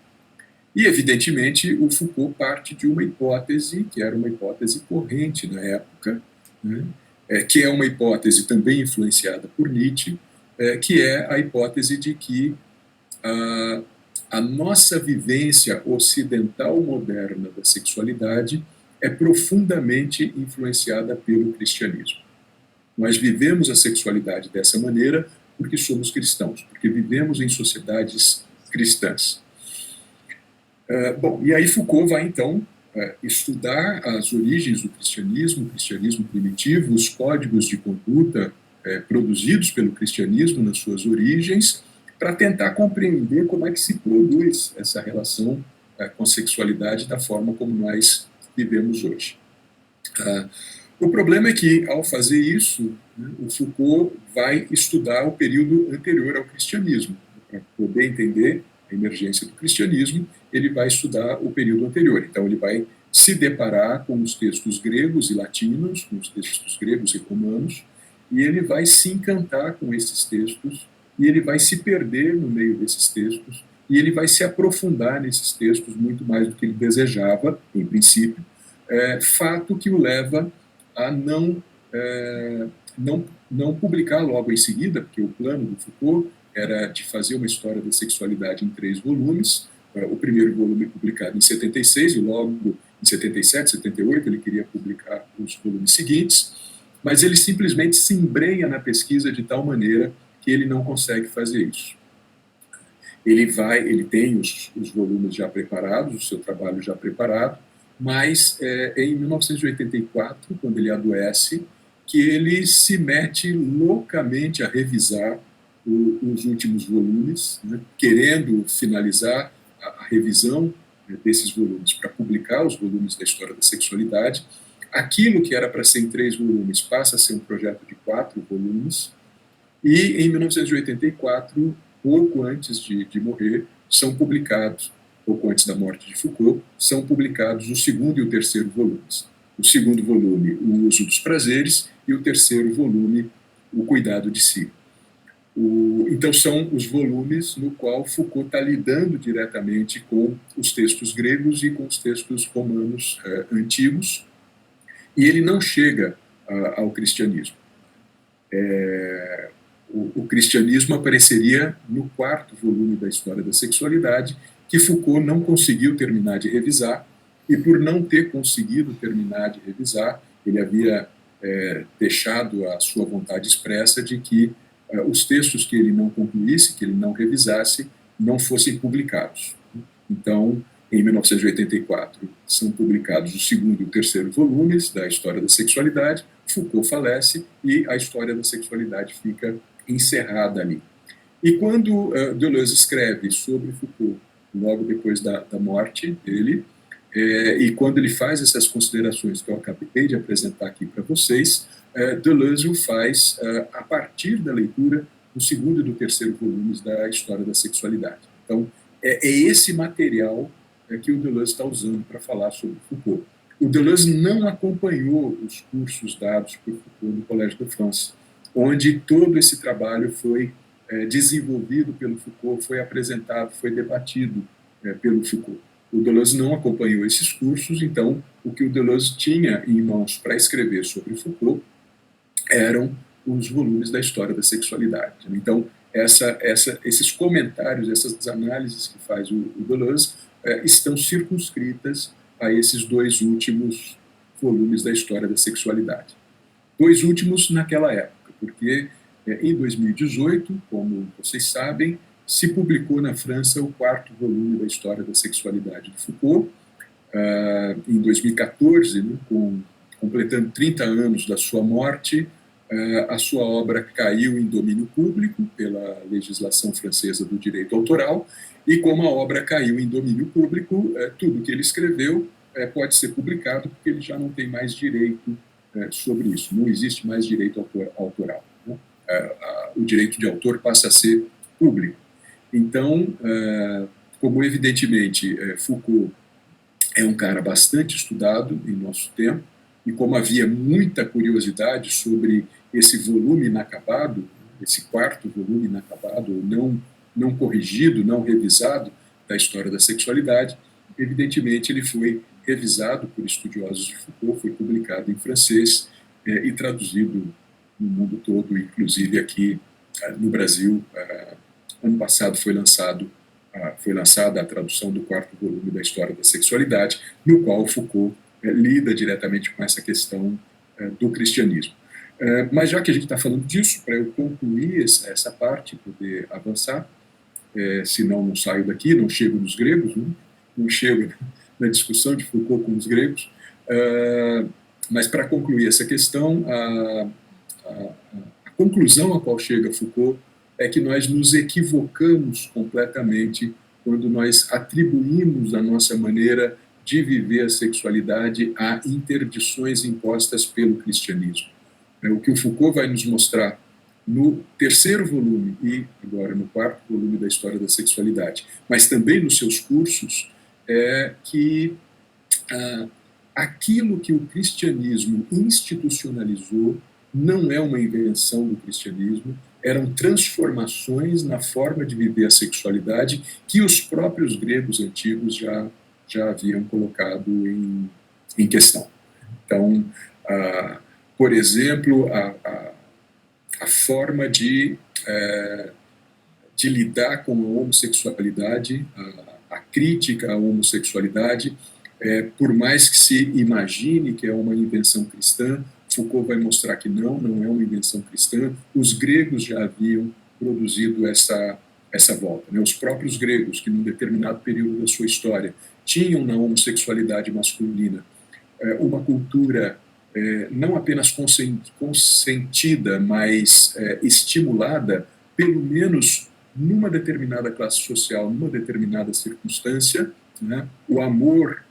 E, evidentemente, o Foucault parte de uma hipótese, que era uma hipótese corrente na época, né, que é uma hipótese também influenciada por Nietzsche, que é a hipótese de que a nossa vivência ocidental moderna da sexualidade é profundamente influenciada pelo cristianismo. Nós vivemos a sexualidade dessa maneira porque somos cristãos, porque vivemos em sociedades cristãs. Bom, e aí Foucault vai, então, estudar as origens do cristianismo, o cristianismo primitivo, os códigos de conduta produzidos pelo cristianismo nas suas origens, para tentar compreender como é que se produz essa relação com a sexualidade da forma como nós vivemos hoje. O problema é que, ao fazer isso, o Foucault vai estudar o período anterior ao cristianismo. Para poder entender a emergência do cristianismo, ele vai estudar o período anterior. Então, ele vai se deparar com os textos gregos e latinos, com os textos gregos e romanos, e ele vai se encantar com esses textos, e ele vai se perder no meio desses textos, e ele vai se aprofundar nesses textos muito mais do que ele desejava, em princípio, fato que o leva a não publicar logo em seguida, porque o plano do Foucault era de fazer uma história da sexualidade em 3 volumes, o primeiro volume publicado em 76, e logo em 77, 78 ele queria publicar os volumes seguintes, mas ele simplesmente se embrenha na pesquisa de tal maneira que ele não consegue fazer isso. Ele tem os volumes já preparados, o seu trabalho já preparado, mas em 1984, quando ele adoece, que ele se mete loucamente a revisar os últimos volumes, né, querendo finalizar a revisão desses volumes para publicar os volumes da história da sexualidade. Aquilo que era para ser em 3 volumes passa a ser um projeto de 4 volumes, e em 1984, pouco antes de morrer, são publicados, pouco antes da morte de Foucault, são publicados o segundo e o terceiro volumes. O segundo volume, O Uso dos Prazeres, e o terceiro volume, O Cuidado de Si. Então, são os volumes no qual Foucault está lidando diretamente com os textos gregos e com os textos romanos antigos, e ele não chega ao cristianismo. O cristianismo apareceria no 4º volume da História da Sexualidade, que Foucault não conseguiu terminar de revisar, e por não ter conseguido terminar de revisar, ele havia deixado a sua vontade expressa de que os textos que ele não concluísse, que ele não revisasse, não fossem publicados. Então, em 1984, são publicados o segundo e o terceiro volumes da História da Sexualidade, Foucault falece e a História da Sexualidade fica encerrada ali. E quando Deleuze escreve sobre Foucault, logo depois da morte dele, e quando ele faz essas considerações que eu acabei de apresentar aqui para vocês, Deleuze o faz a partir da leitura do segundo e do terceiro volumes da História da Sexualidade. Então, é esse material que o Deleuze está usando para falar sobre Foucault. O Deleuze não acompanhou os cursos dados por Foucault no Collège de France, onde todo esse trabalho foi desenvolvido pelo Foucault, foi apresentado, foi debatido pelo Foucault. O Deleuze não acompanhou esses cursos, então o que o Deleuze tinha em mãos para escrever sobre Foucault eram os volumes da História da Sexualidade. Então, esses comentários, essas análises que faz o Deleuze estão circunscritas a esses 2 últimos volumes da História da Sexualidade. 2 últimos naquela época, porque em 2018, como vocês sabem, se publicou na França o 4º volume da História da Sexualidade de Foucault. Em 2014, né, completando 30 anos da sua morte, a sua obra caiu em domínio público pela legislação francesa do direito autoral, e como a obra caiu em domínio público, tudo que ele escreveu pode ser publicado, porque ele já não tem mais direito sobre isso, não existe mais direito autoral. Né? O direito de autor passa a ser público. Então, como evidentemente Foucault é um cara bastante estudado em nosso tempo, e como havia muita curiosidade sobre esse volume inacabado, esse quarto volume inacabado, não corrigido, não revisado da história da sexualidade, evidentemente ele foi revisado por estudiosos de Foucault, foi publicado em francês e traduzido no mundo todo, inclusive aqui no Brasil. Ano passado foi lançada a tradução do quarto volume da História da Sexualidade, no qual Foucault lida diretamente com essa questão do cristianismo. Mas já que a gente está falando disso, para eu concluir essa parte, poder avançar, senão não saio daqui, não chego nos gregos, não chego na discussão de Foucault com os gregos, mas para concluir essa questão, a conclusão a qual chega Foucault é que nós nos equivocamos completamente quando nós atribuímos a nossa maneira de viver a sexualidade a interdições impostas pelo cristianismo. O que o Foucault vai nos mostrar no terceiro volume e agora no quarto volume da História da Sexualidade, mas também nos seus cursos, é que aquilo que o cristianismo institucionalizou não é uma invenção do cristianismo, eram transformações na forma de viver a sexualidade que os próprios gregos antigos já haviam colocado em questão. Então, por exemplo, a forma de lidar com a homossexualidade, a crítica à homossexualidade, por mais que se imagine que é uma invenção cristã, Foucault vai mostrar que não é uma invenção cristã. Os gregos já haviam produzido essa volta. Os próprios gregos, que num determinado período da sua história tinham na homossexualidade masculina uma cultura não apenas consentida, mas estimulada, pelo menos numa determinada classe social, numa determinada circunstância, né? O amor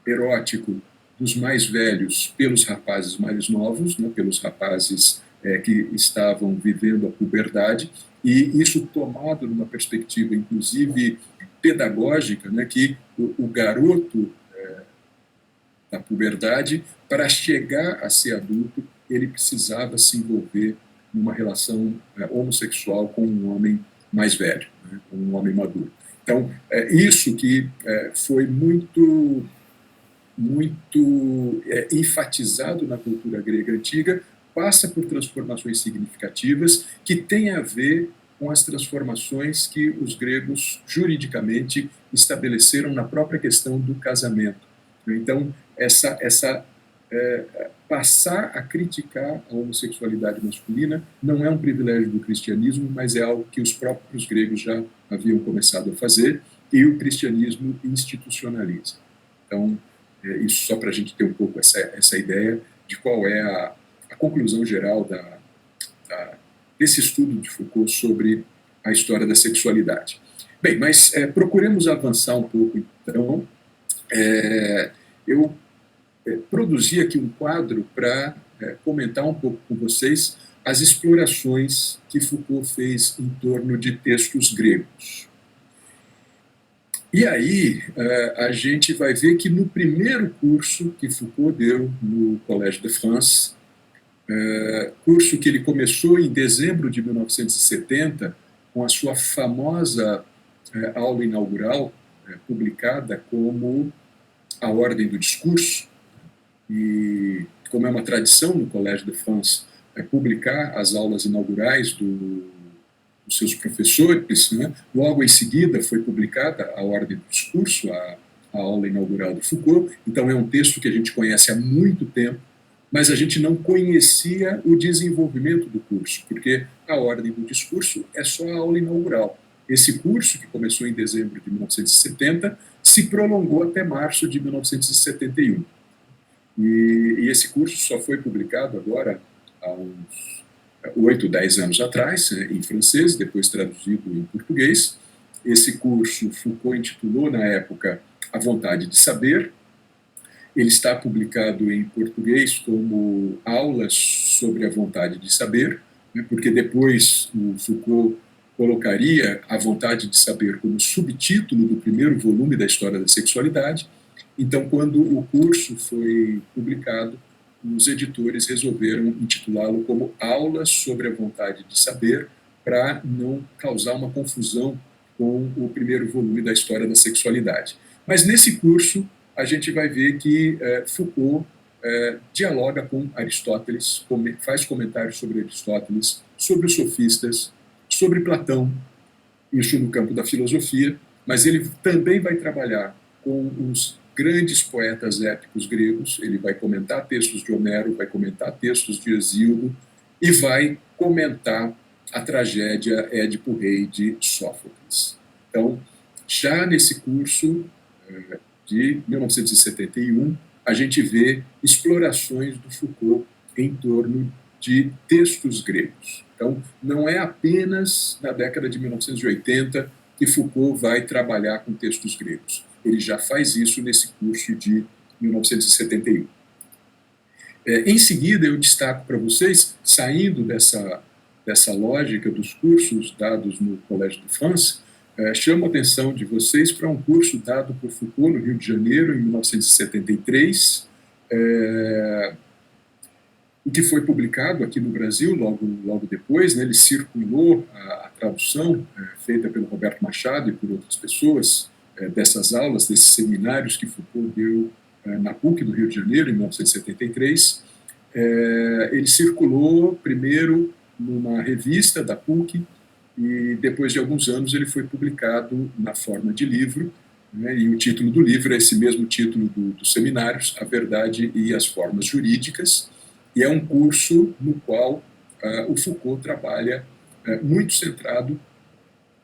erótico dos mais velhos pelos rapazes mais novos, né? Pelos rapazes que estavam vivendo a puberdade, e isso tomado numa perspectiva, inclusive, pedagógica, né? Que o garoto da puberdade, para chegar a ser adulto, ele precisava se envolver numa relação homossexual com um homem mais velho, né, com um homem maduro. Então, isso que foi muito enfatizado na cultura grega antiga, passa por transformações significativas que têm a ver com as transformações que os gregos juridicamente estabeleceram na própria questão do casamento. Então, passar a criticar a homossexualidade masculina não é um privilégio do cristianismo, mas é algo que os próprios gregos já haviam começado a fazer e o cristianismo institucionaliza. Então, isso só para a gente ter um pouco essa ideia de qual é a conclusão geral desse estudo de Foucault sobre a história da sexualidade. Bem, mas procuremos avançar um pouco, então. Eu produzi aqui um quadro para comentar um pouco com vocês as explorações que Foucault fez em torno de textos gregos. E aí a gente vai ver que no primeiro curso que Foucault deu no Collège de France, curso que ele começou em dezembro de 1970, com a sua famosa aula inaugural, publicada como A Ordem do Discurso, e como é uma tradição no Collège de France publicar as aulas inaugurais dos seus professores, né? Logo em seguida foi publicada A Ordem do Discurso, a aula inaugural de Foucault. Então é um texto que a gente conhece há muito tempo, mas a gente não conhecia o desenvolvimento do curso, porque A Ordem do Discurso é só a aula inaugural. Esse curso, que começou em dezembro de 1970, se prolongou até março de 1971. E esse curso só foi publicado agora há uns 8, 10 anos atrás, em francês, depois traduzido em português. Esse curso Foucault intitulou, na época, A Vontade de Saber. Ele está publicado em português como Aulas sobre a Vontade de Saber, né, porque depois o Foucault colocaria A Vontade de Saber como subtítulo do primeiro volume da História da Sexualidade, Então, quando o curso foi publicado, os editores resolveram intitulá-lo como Aulas sobre a Vontade de Saber, para não causar uma confusão com o primeiro volume da História da Sexualidade. Mas nesse curso a gente vai ver que Foucault dialoga com Aristóteles, faz comentários sobre Aristóteles, sobre os sofistas, sobre Platão, isso no campo da filosofia, mas ele também vai trabalhar com os grandes poetas épicos gregos, ele vai comentar textos de Homero, vai comentar textos de Hesíodo e vai comentar a tragédia Édipo-Rei de Sófocles. Então, já nesse curso de 1971, a gente vê explorações do Foucault em torno de textos gregos. Então, não é apenas na década de 1980 que Foucault vai trabalhar com textos gregos. Ele já faz isso nesse curso de 1971. Em seguida, eu destaco para vocês, saindo dessa lógica dos cursos dados no Collège de France, chamo a atenção de vocês para um curso dado por Foucault no Rio de Janeiro, em 1973, o que foi publicado aqui no Brasil logo depois, né, ele circulou a tradução feita pelo Roberto Machado e por outras pessoas dessas aulas, desses seminários que Foucault deu na PUC do Rio de Janeiro, em 1973. Ele circulou primeiro numa revista da PUC e depois de alguns anos ele foi publicado na forma de livro, né, e o título do livro é esse mesmo título dos seminários, A Verdade e as Formas Jurídicas, e é um curso no qual o Foucault trabalha muito centrado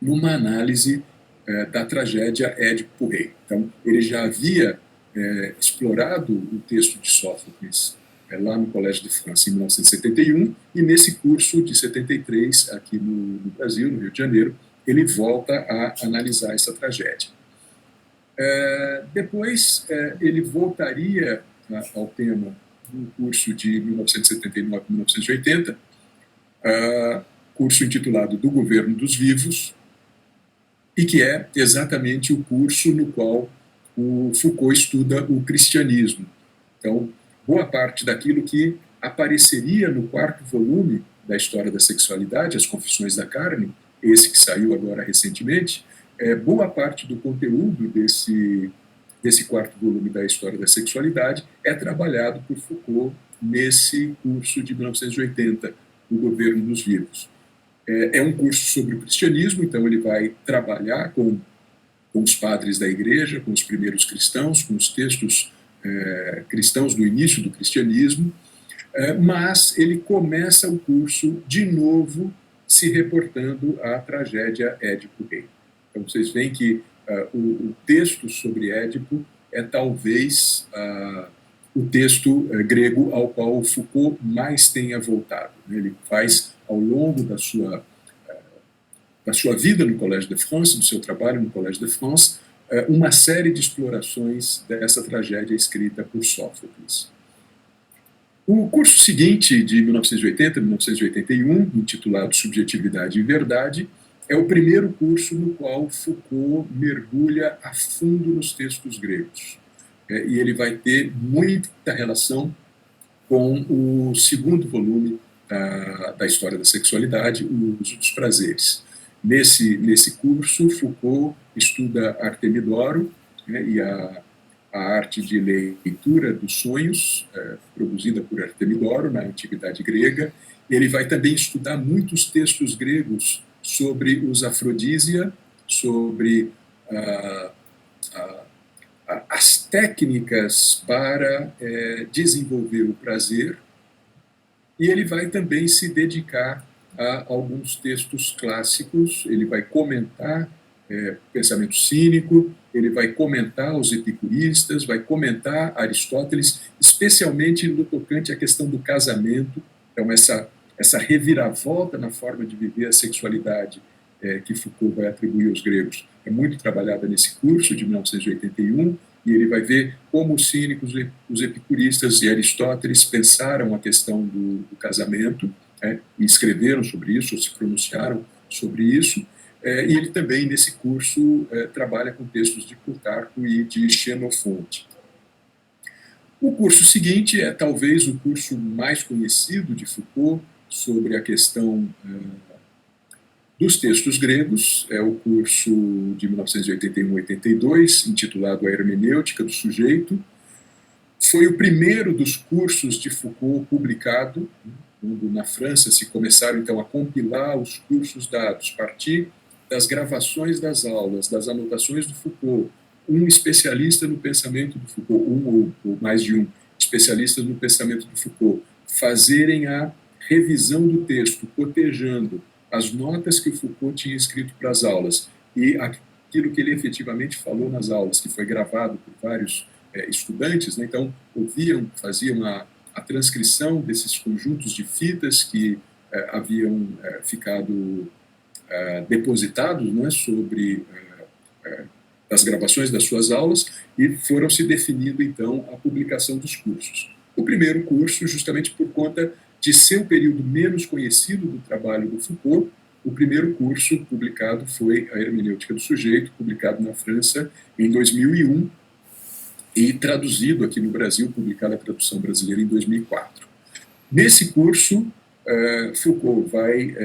numa análise da tragédia Édipo-Rei. Então, ele já havia explorado o texto de Sófocles lá no Collège de France em 1971, e nesse curso de 73, aqui no Brasil, no Rio de Janeiro, ele volta a analisar essa tragédia. Depois, ele voltaria ao tema do curso de 1979-1980, curso intitulado Do Governo dos Vivos, e que é exatamente o curso no qual o Foucault estuda o cristianismo. Então, boa parte daquilo que apareceria no 4º volume da História da Sexualidade, As Confissões da Carne, esse que saiu agora recentemente, boa parte do conteúdo desse 4º volume da História da Sexualidade é trabalhado por Foucault nesse curso de 1980, O Governo dos Vivos. É um curso sobre o cristianismo, então ele vai trabalhar com os padres da igreja, com os primeiros cristãos, com os textos cristãos do início do cristianismo, mas ele começa o curso de novo se reportando à tragédia Édipo-Rei. Então vocês veem que o texto sobre Édipo é talvez o texto grego ao qual Foucault mais tenha voltado. Ele faz, ao longo da sua vida no Collège de France, do seu trabalho no Collège de France, uma série de explorações dessa tragédia escrita por Sófocles. O curso seguinte, de 1980-1981, intitulado Subjetividade e Verdade, é o primeiro curso no qual Foucault mergulha a fundo nos textos gregos. E ele vai ter muita relação com o 2º volume da História da Sexualidade, O Uso dos Prazeres. Nesse curso, Foucault estuda Artemidoro, né, e a arte de leitura dos sonhos, produzida por Artemidoro na Antiguidade Grega. Ele vai também estudar muitos textos gregos sobre os afrodísia, sobre as técnicas para desenvolver o prazer, e ele vai também se dedicar a alguns textos clássicos. Ele vai comentar pensamento cínico, ele vai comentar os epicuristas, vai comentar Aristóteles, especialmente no tocante à questão do casamento. Então, essa reviravolta na forma de viver a sexualidade que Foucault vai atribuir aos gregos é muito trabalhada nesse curso de 1981, e ele vai ver como os cínicos, os epicuristas e Aristóteles pensaram a questão do casamento, e escreveram sobre isso, ou se pronunciaram sobre isso. E ele também, nesse curso, trabalha com textos de Plutarco e de Xenofonte. O curso seguinte é talvez o curso mais conhecido de Foucault sobre a questão dos textos gregos, é o curso de 1981-82, intitulado A Hermenêutica do Sujeito. Foi o primeiro dos cursos de Foucault publicado, quando na França se começaram então a compilar os cursos dados, a partir das gravações das aulas, das anotações do Foucault, um especialista no pensamento do Foucault, um ou mais de um especialista no pensamento do Foucault, fazerem a revisão do texto, cotejando as notas que o Foucault tinha escrito para as aulas e aquilo que ele efetivamente falou nas aulas, que foi gravado por vários estudantes, né? Então ouviam, faziam a transcrição desses conjuntos de fitas que haviam ficado depositados, né, sobre as gravações das suas aulas, e foram se definindo então a publicação dos cursos. O primeiro curso, justamente por conta de ser o período menos conhecido do trabalho do Foucault, o primeiro curso publicado foi A Hermenêutica do Sujeito, publicado na França em 2001 e traduzido aqui no Brasil, publicada a tradução brasileira em 2004. Nesse curso, Foucault vai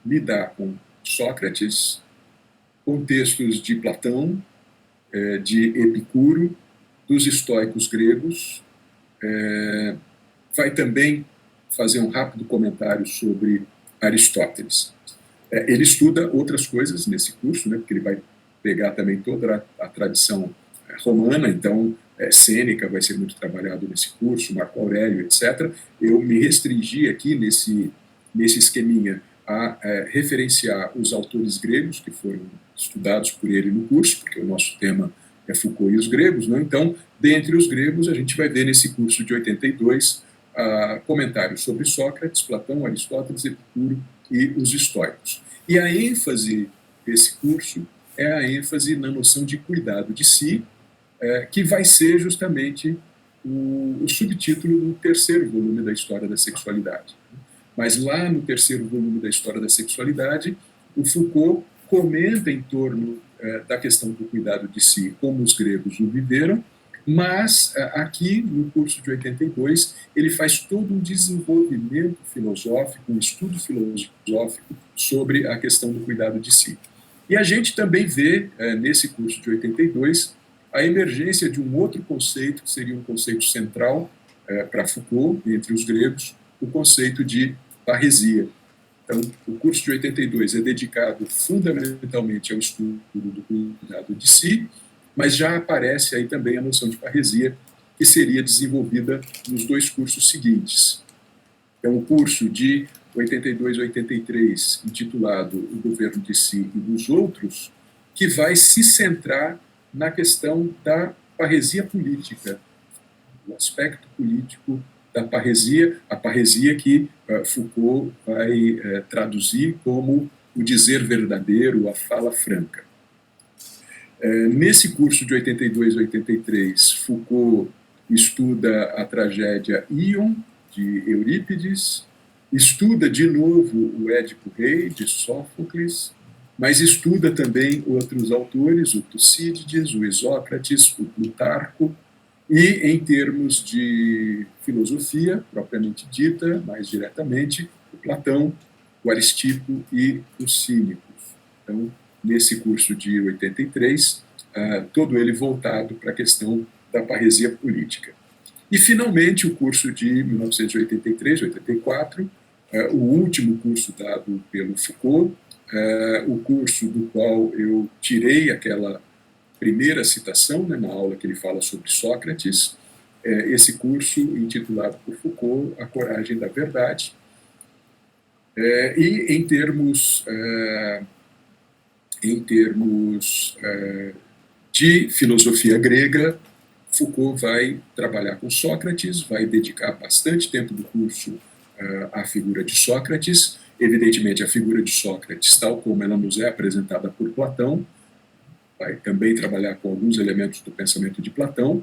lidar com Sócrates, com textos de Platão, de Epicuro, dos estoicos gregos, vai também fazer um rápido comentário sobre Aristóteles. Ele estuda outras coisas nesse curso, né, porque ele vai pegar também toda a tradição romana, então Sêneca vai ser muito trabalhado nesse curso, Marco Aurélio, etc. Eu me restringi aqui nesse esqueminha a referenciar os autores gregos que foram estudados por ele no curso, porque o nosso tema é Foucault e os gregos, né? Então, dentre os gregos, a gente vai ver nesse curso de 82 comentários sobre Sócrates, Platão, Aristóteles, Epicuro e os estoicos. E a ênfase desse curso é a ênfase na noção de cuidado de si, que vai ser justamente o subtítulo do terceiro volume da História da Sexualidade. Mas lá no terceiro volume da História da Sexualidade, o Foucault comenta em torno da questão do cuidado de si, como os gregos o viveram, mas aqui no curso de 82 ele faz todo um desenvolvimento filosófico, um estudo filosófico sobre a questão do cuidado de si. E a gente também vê nesse curso de 82 a emergência de um outro conceito, que seria um conceito central para Foucault, entre os gregos, o conceito de parresia. Então, o curso de 82 é dedicado fundamentalmente ao estudo do cuidado de si, mas já aparece aí também a noção de parresia, que seria desenvolvida nos dois cursos seguintes. Então, o curso de 82 a 83, intitulado O Governo de Si e dos Outros, que vai se centrar na questão da parresia política, o aspecto político da parresia, a parresia que Foucault vai traduzir como o dizer verdadeiro, a fala franca. Nesse curso de 82 a 83, Foucault estuda a tragédia Ion, de Eurípides, estuda de novo o Édipo Rei, de Sófocles, mas estuda também outros autores, o Tucídides, o Isócrates, o Plutarco, e em termos de filosofia, propriamente dita, mais diretamente, o Platão, o Aristipo e os Cínicos. Então, nesse curso de 83, todo ele voltado para a questão da parresia política. E, finalmente, o curso de 1983, 84, o último curso dado pelo Foucault, o curso do qual eu tirei aquela primeira citação, né, na aula que ele fala sobre Sócrates, esse curso intitulado por Foucault, A Coragem da Verdade. E em termos de filosofia grega, Foucault vai trabalhar com Sócrates, vai dedicar bastante tempo do curso à figura de Sócrates. Evidentemente, a figura de Sócrates, tal como ela nos é apresentada por Platão, vai também trabalhar com alguns elementos do pensamento de Platão,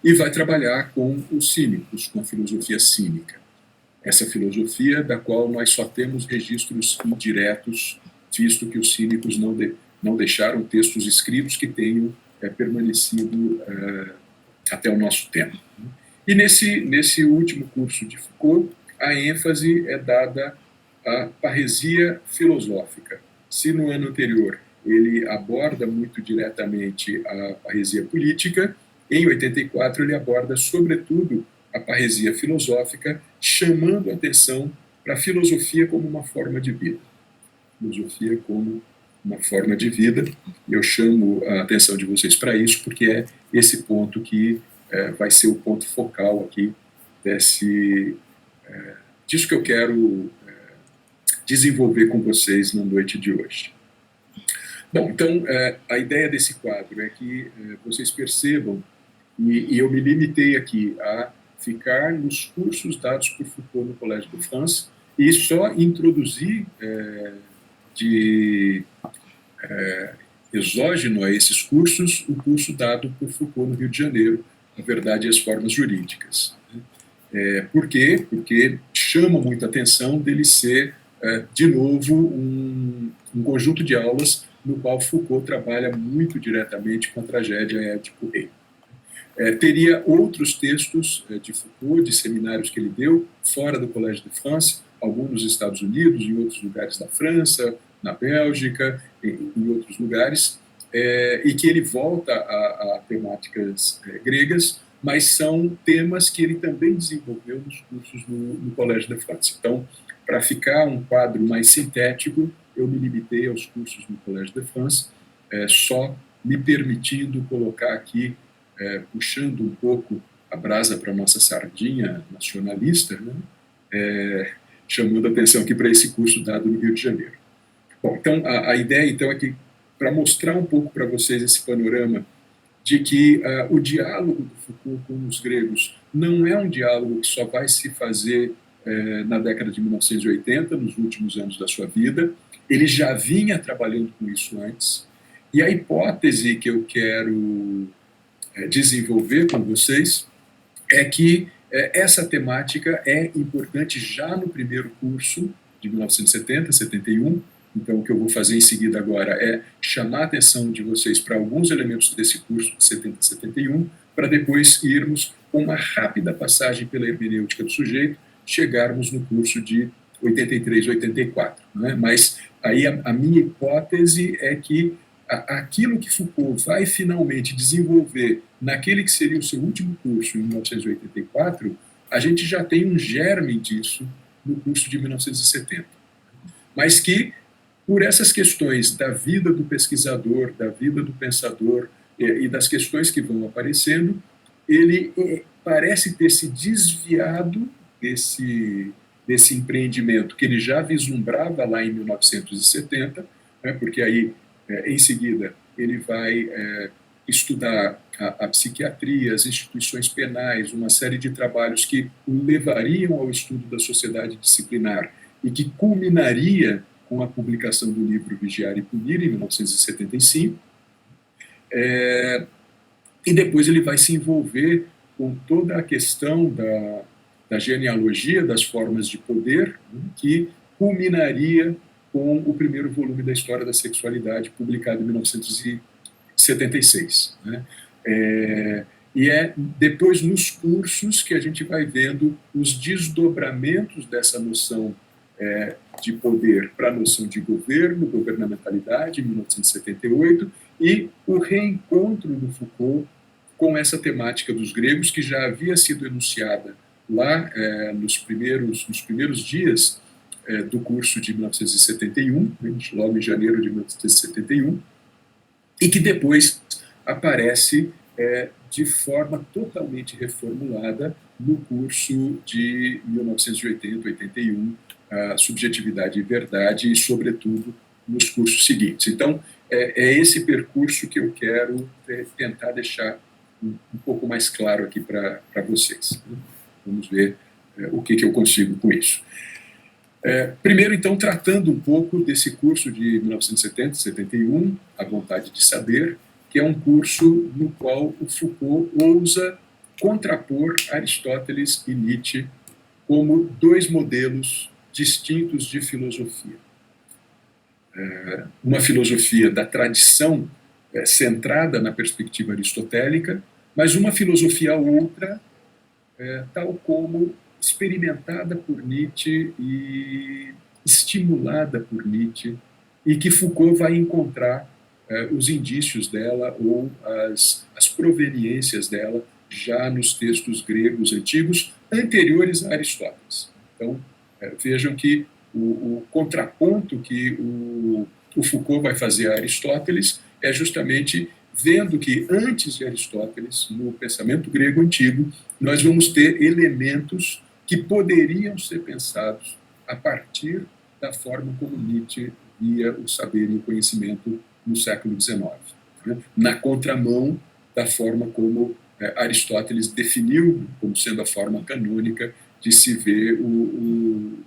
e vai trabalhar com os cínicos, com a filosofia cínica. Essa filosofia da qual nós só temos registros indiretos, visto que os cínicos não deixaram textos escritos que tenham permanecido até o nosso tempo. E nesse último curso de Foucault, a ênfase é dada à parresia filosófica. Se no ano anterior ele aborda muito diretamente a parresia política, em 84 ele aborda, sobretudo, a parresia filosófica, chamando a atenção para a filosofia como uma forma de vida. Filosofia como uma forma de vida. Eu chamo a atenção de vocês para isso, porque é esse ponto que vai ser o ponto focal aqui disso que eu quero desenvolver com vocês na noite de hoje. Bom, então, a ideia desse quadro é que vocês percebam, e eu me limitei aqui a ficar nos cursos dados por Foucault no Collège de France, e só introduzir de exógeno a esses cursos o curso dado por Foucault no Rio de Janeiro, A Verdade e as Formas Jurídicas. Por quê? Porque chama muita atenção dele ser, de novo, um conjunto de aulas no qual Foucault trabalha muito diretamente com a tragédia Édipo-Rei. Teria outros textos de Foucault, de seminários que ele deu, fora do Collège de France, alguns nos Estados Unidos, em outros lugares da França, na Bélgica, em outros lugares, e que ele volta a temáticas gregas, mas são temas que ele também desenvolveu nos cursos no Collège de France. Então, para ficar um quadro mais sintético, eu me limitei aos cursos no Collège de France, só me permitindo colocar aqui, puxando um pouco a brasa para a nossa sardinha nacionalista, né? Chamando a atenção aqui para esse curso dado no Rio de Janeiro. Bom, então, a ideia então, é que, para mostrar um pouco para vocês esse panorama de que o diálogo do Foucault com os gregos não é um diálogo que só vai se fazer na década de 1980, nos últimos anos da sua vida. Ele já vinha trabalhando com isso antes, e a hipótese que eu quero desenvolver com vocês é que essa temática é importante já no primeiro curso de 1970, 71. Então, o que eu vou fazer em seguida agora é chamar a atenção de vocês para alguns elementos desse curso de 70 e 71, para depois irmos com uma rápida passagem pela hermenêutica do sujeito, chegarmos no curso de 83, 84. Né? Mas aí a minha hipótese é que aquilo que Foucault vai finalmente desenvolver naquele que seria o seu último curso, em 1984, a gente já tem um germe disso no curso de 1970. Mas que, por essas questões da vida do pesquisador, da vida do pensador e das questões que vão aparecendo, ele parece ter se desviado desse empreendimento que ele já vislumbrava lá em 1970, né, porque aí, em seguida, ele vai estudar a psiquiatria, as instituições penais, uma série de trabalhos que o levariam ao estudo da sociedade disciplinar e que culminaria com a publicação do livro Vigiar e Punir, em 1975, e depois ele vai se envolver com toda a questão da genealogia das formas de poder, né, que culminaria com o primeiro volume da História da Sexualidade, publicado em 1976. Né? E é depois nos cursos que a gente vai vendo os desdobramentos dessa noção de poder para a noção de governo, governamentalidade, em 1978, e o reencontro do Foucault com essa temática dos gregos, que já havia sido enunciada lá nos primeiros dias do curso de 1971, logo em janeiro de 1971, e que depois aparece de forma totalmente reformulada no curso de 1980-81, a Subjetividade e Verdade, e, sobretudo, nos cursos seguintes. Então, é esse percurso que eu quero tentar deixar um pouco mais claro aqui para vocês. Vamos ver o que eu consigo com isso. Primeiro, então, tratando um pouco desse curso de 1970-71, A Vontade de Saber, que é um curso no qual o Foucault ousa contrapor Aristóteles e Nietzsche como dois modelos distintos de filosofia. Uma filosofia da tradição centrada na perspectiva aristotélica, mas uma filosofia outra tal como experimentada por Nietzsche e estimulada por Nietzsche, e que Foucault vai encontrar os indícios dela ou as proveniências dela já nos textos gregos antigos anteriores a Aristóteles. Então, vejam que o contraponto que o Foucault vai fazer a Aristóteles é justamente vendo que antes de Aristóteles, no pensamento grego antigo, nós vamos ter elementos que poderiam ser pensados a partir da forma como Nietzsche via o saber e o conhecimento no século XIX, né? Na contramão da forma como Aristóteles definiu como sendo a forma canônica de se ver os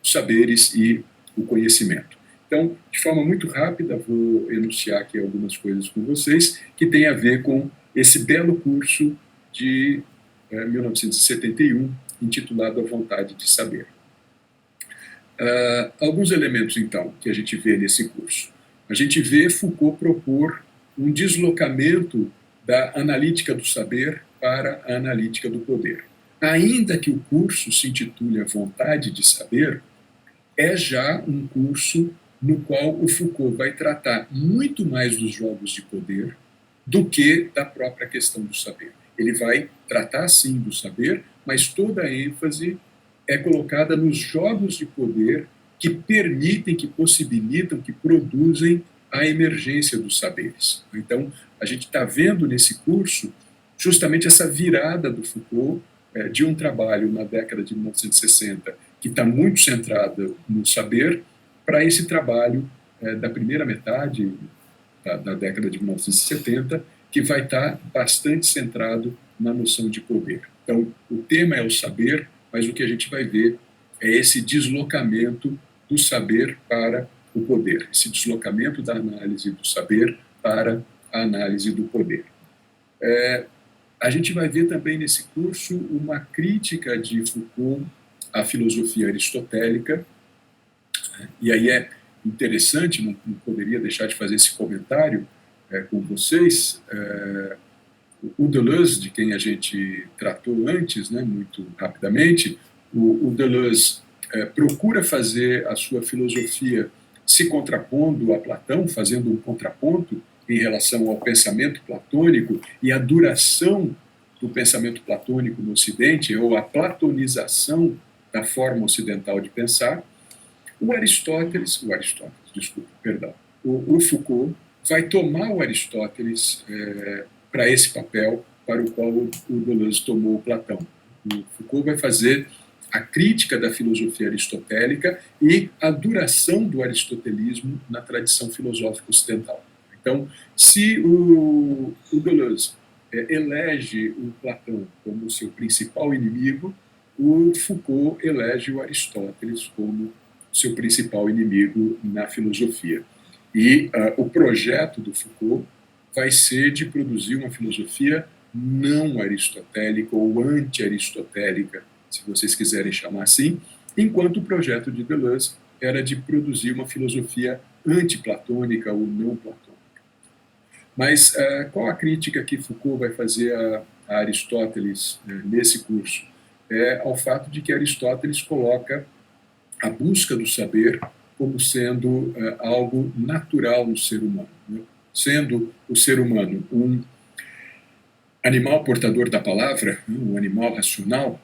saberes e o conhecimento. Então, de forma muito rápida, vou enunciar aqui algumas coisas com vocês que tem a ver com esse belo curso de 1971, intitulado A Vontade de Saber. Alguns elementos, então, que a gente vê nesse curso. A gente vê Foucault propor um deslocamento da analítica do saber para a analítica do poder. Ainda que o curso se intitule A Vontade de Saber, é já um curso no qual o Foucault vai tratar muito mais dos jogos de poder do que da própria questão do saber. Ele vai tratar, sim, do saber, mas toda a ênfase é colocada nos jogos de poder que permitem, que possibilitam, que produzem a emergência dos saberes. Então, a gente está vendo nesse curso justamente essa virada do Foucault de um trabalho na década de 1960, que está muito centrado no saber, para esse trabalho da primeira metade da década de 1970, que vai estar bastante centrado na noção de poder. Então, o tema é o saber, mas o que a gente vai ver é esse deslocamento do saber para o poder, esse deslocamento da análise do saber para a análise do poder. A gente vai ver também nesse curso uma crítica de Foucault à filosofia aristotélica, e aí é interessante, não poderia deixar de fazer esse comentário com vocês. O Deleuze, de quem a gente tratou antes, né, muito rapidamente, o Deleuze procura fazer a sua filosofia se contrapondo a Platão, fazendo um contraponto em relação ao pensamento platônico e a duração do pensamento platônico no Ocidente, ou a platonização da forma ocidental de pensar. O Foucault vai tomar o Aristóteles para esse papel para o qual o Deleuze tomou o Platão. O Foucault vai fazer a crítica da filosofia aristotélica e a duração do aristotelismo na tradição filosófica ocidental. Então, se o Deleuze elege o Platão como seu principal inimigo, o Foucault elege o Aristóteles como seu principal inimigo na filosofia. E o projeto do Foucault vai ser de produzir uma filosofia não aristotélica ou anti-aristotélica, se vocês quiserem chamar assim, enquanto o projeto de Deleuze era de produzir uma filosofia antiplatônica ou não platônica. Mas qual a crítica que Foucault vai fazer a Aristóteles nesse curso? É ao fato de que Aristóteles coloca a busca do saber como sendo algo natural no ser humano, né? Sendo o ser humano um animal portador da palavra, um animal racional,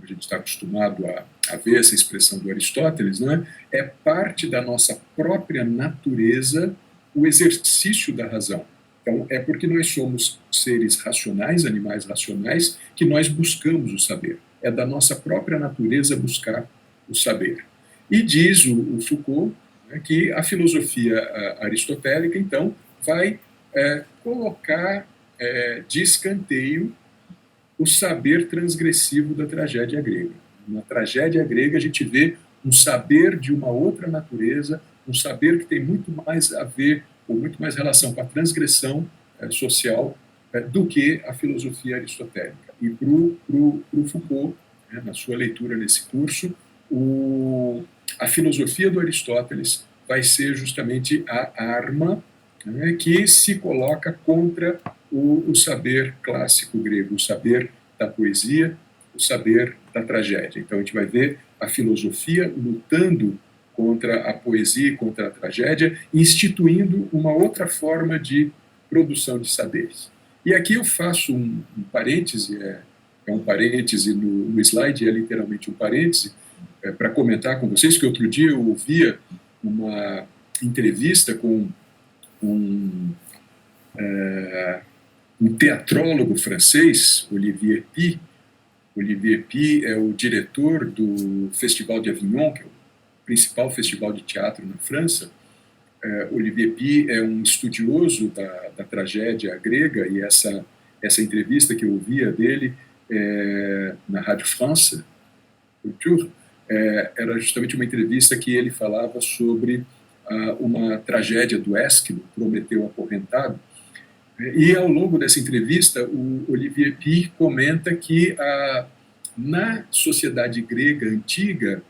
a gente está acostumado a ver essa expressão do Aristóteles, né? É parte da nossa própria natureza o exercício da razão. Então, é porque nós somos seres racionais, animais racionais, que nós buscamos o saber. É da nossa própria natureza buscar o saber. E diz o Foucault, né, que a filosofia aristotélica, então, vai colocar de escanteio o saber transgressivo da tragédia grega. Na tragédia grega, a gente vê um saber de uma outra natureza, um saber que tem muito mais a ver, ou muito mais relação com a transgressão social do que a filosofia aristotélica. E para o Foucault, na sua leitura nesse curso, a filosofia do Aristóteles vai ser justamente a arma que se coloca contra o saber clássico grego, o saber da poesia, o saber da tragédia. Então, a gente vai ver a filosofia lutando contra a poesia e contra a tragédia, instituindo uma outra forma de produção de saberes. E aqui eu faço um parêntese, é um parêntese no slide, é literalmente um parêntese, para comentar com vocês que outro dia eu ouvia uma entrevista com um teatrólogo francês, Olivier Py. Olivier Py é o diretor do Festival de Avignon, que é o principal festival de teatro na França. Olivier Py é um estudioso da tragédia grega, e essa entrevista que eu ouvia dele na Rádio France Culture, era justamente uma entrevista que ele falava sobre uma tragédia do Ésquilo, Prometeu Acorrentado. E ao longo dessa entrevista, o Olivier Py comenta que na sociedade grega antiga,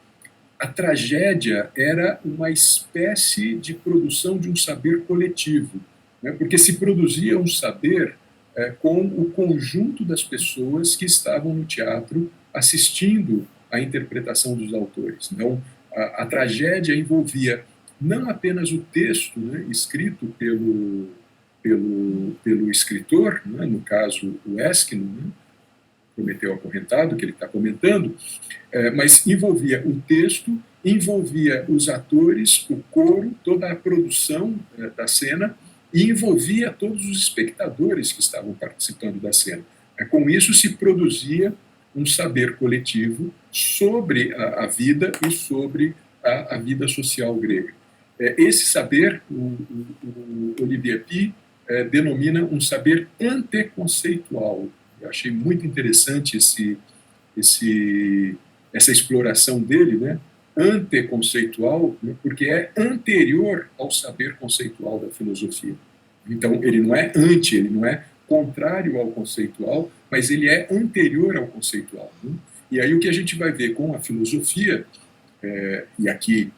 a tragédia era uma espécie de produção de um saber coletivo, né? Porque se produzia um saber com o conjunto das pessoas que estavam no teatro assistindo à interpretação dos autores. Então, a tragédia envolvia não apenas o texto, né, escrito pelo escritor, né, no caso o Ésquilo, né, Prometeu Acorrentado, que ele está comentando, mas envolvia o texto, envolvia os atores, o coro, toda a produção da cena, e envolvia todos os espectadores que estavam participando da cena. Com isso se produzia um saber coletivo sobre a vida e sobre a vida social grega. Esse saber, o Olivier Py denomina um saber anteconceitual. Eu achei muito interessante essa exploração dele, né? Anteconceitual, né? Porque é anterior ao saber conceitual da filosofia. Então, ele não é anti, ele não é contrário ao conceitual, mas ele é anterior ao conceitual, né? E aí o que a gente vai ver com a filosofia, e aqui,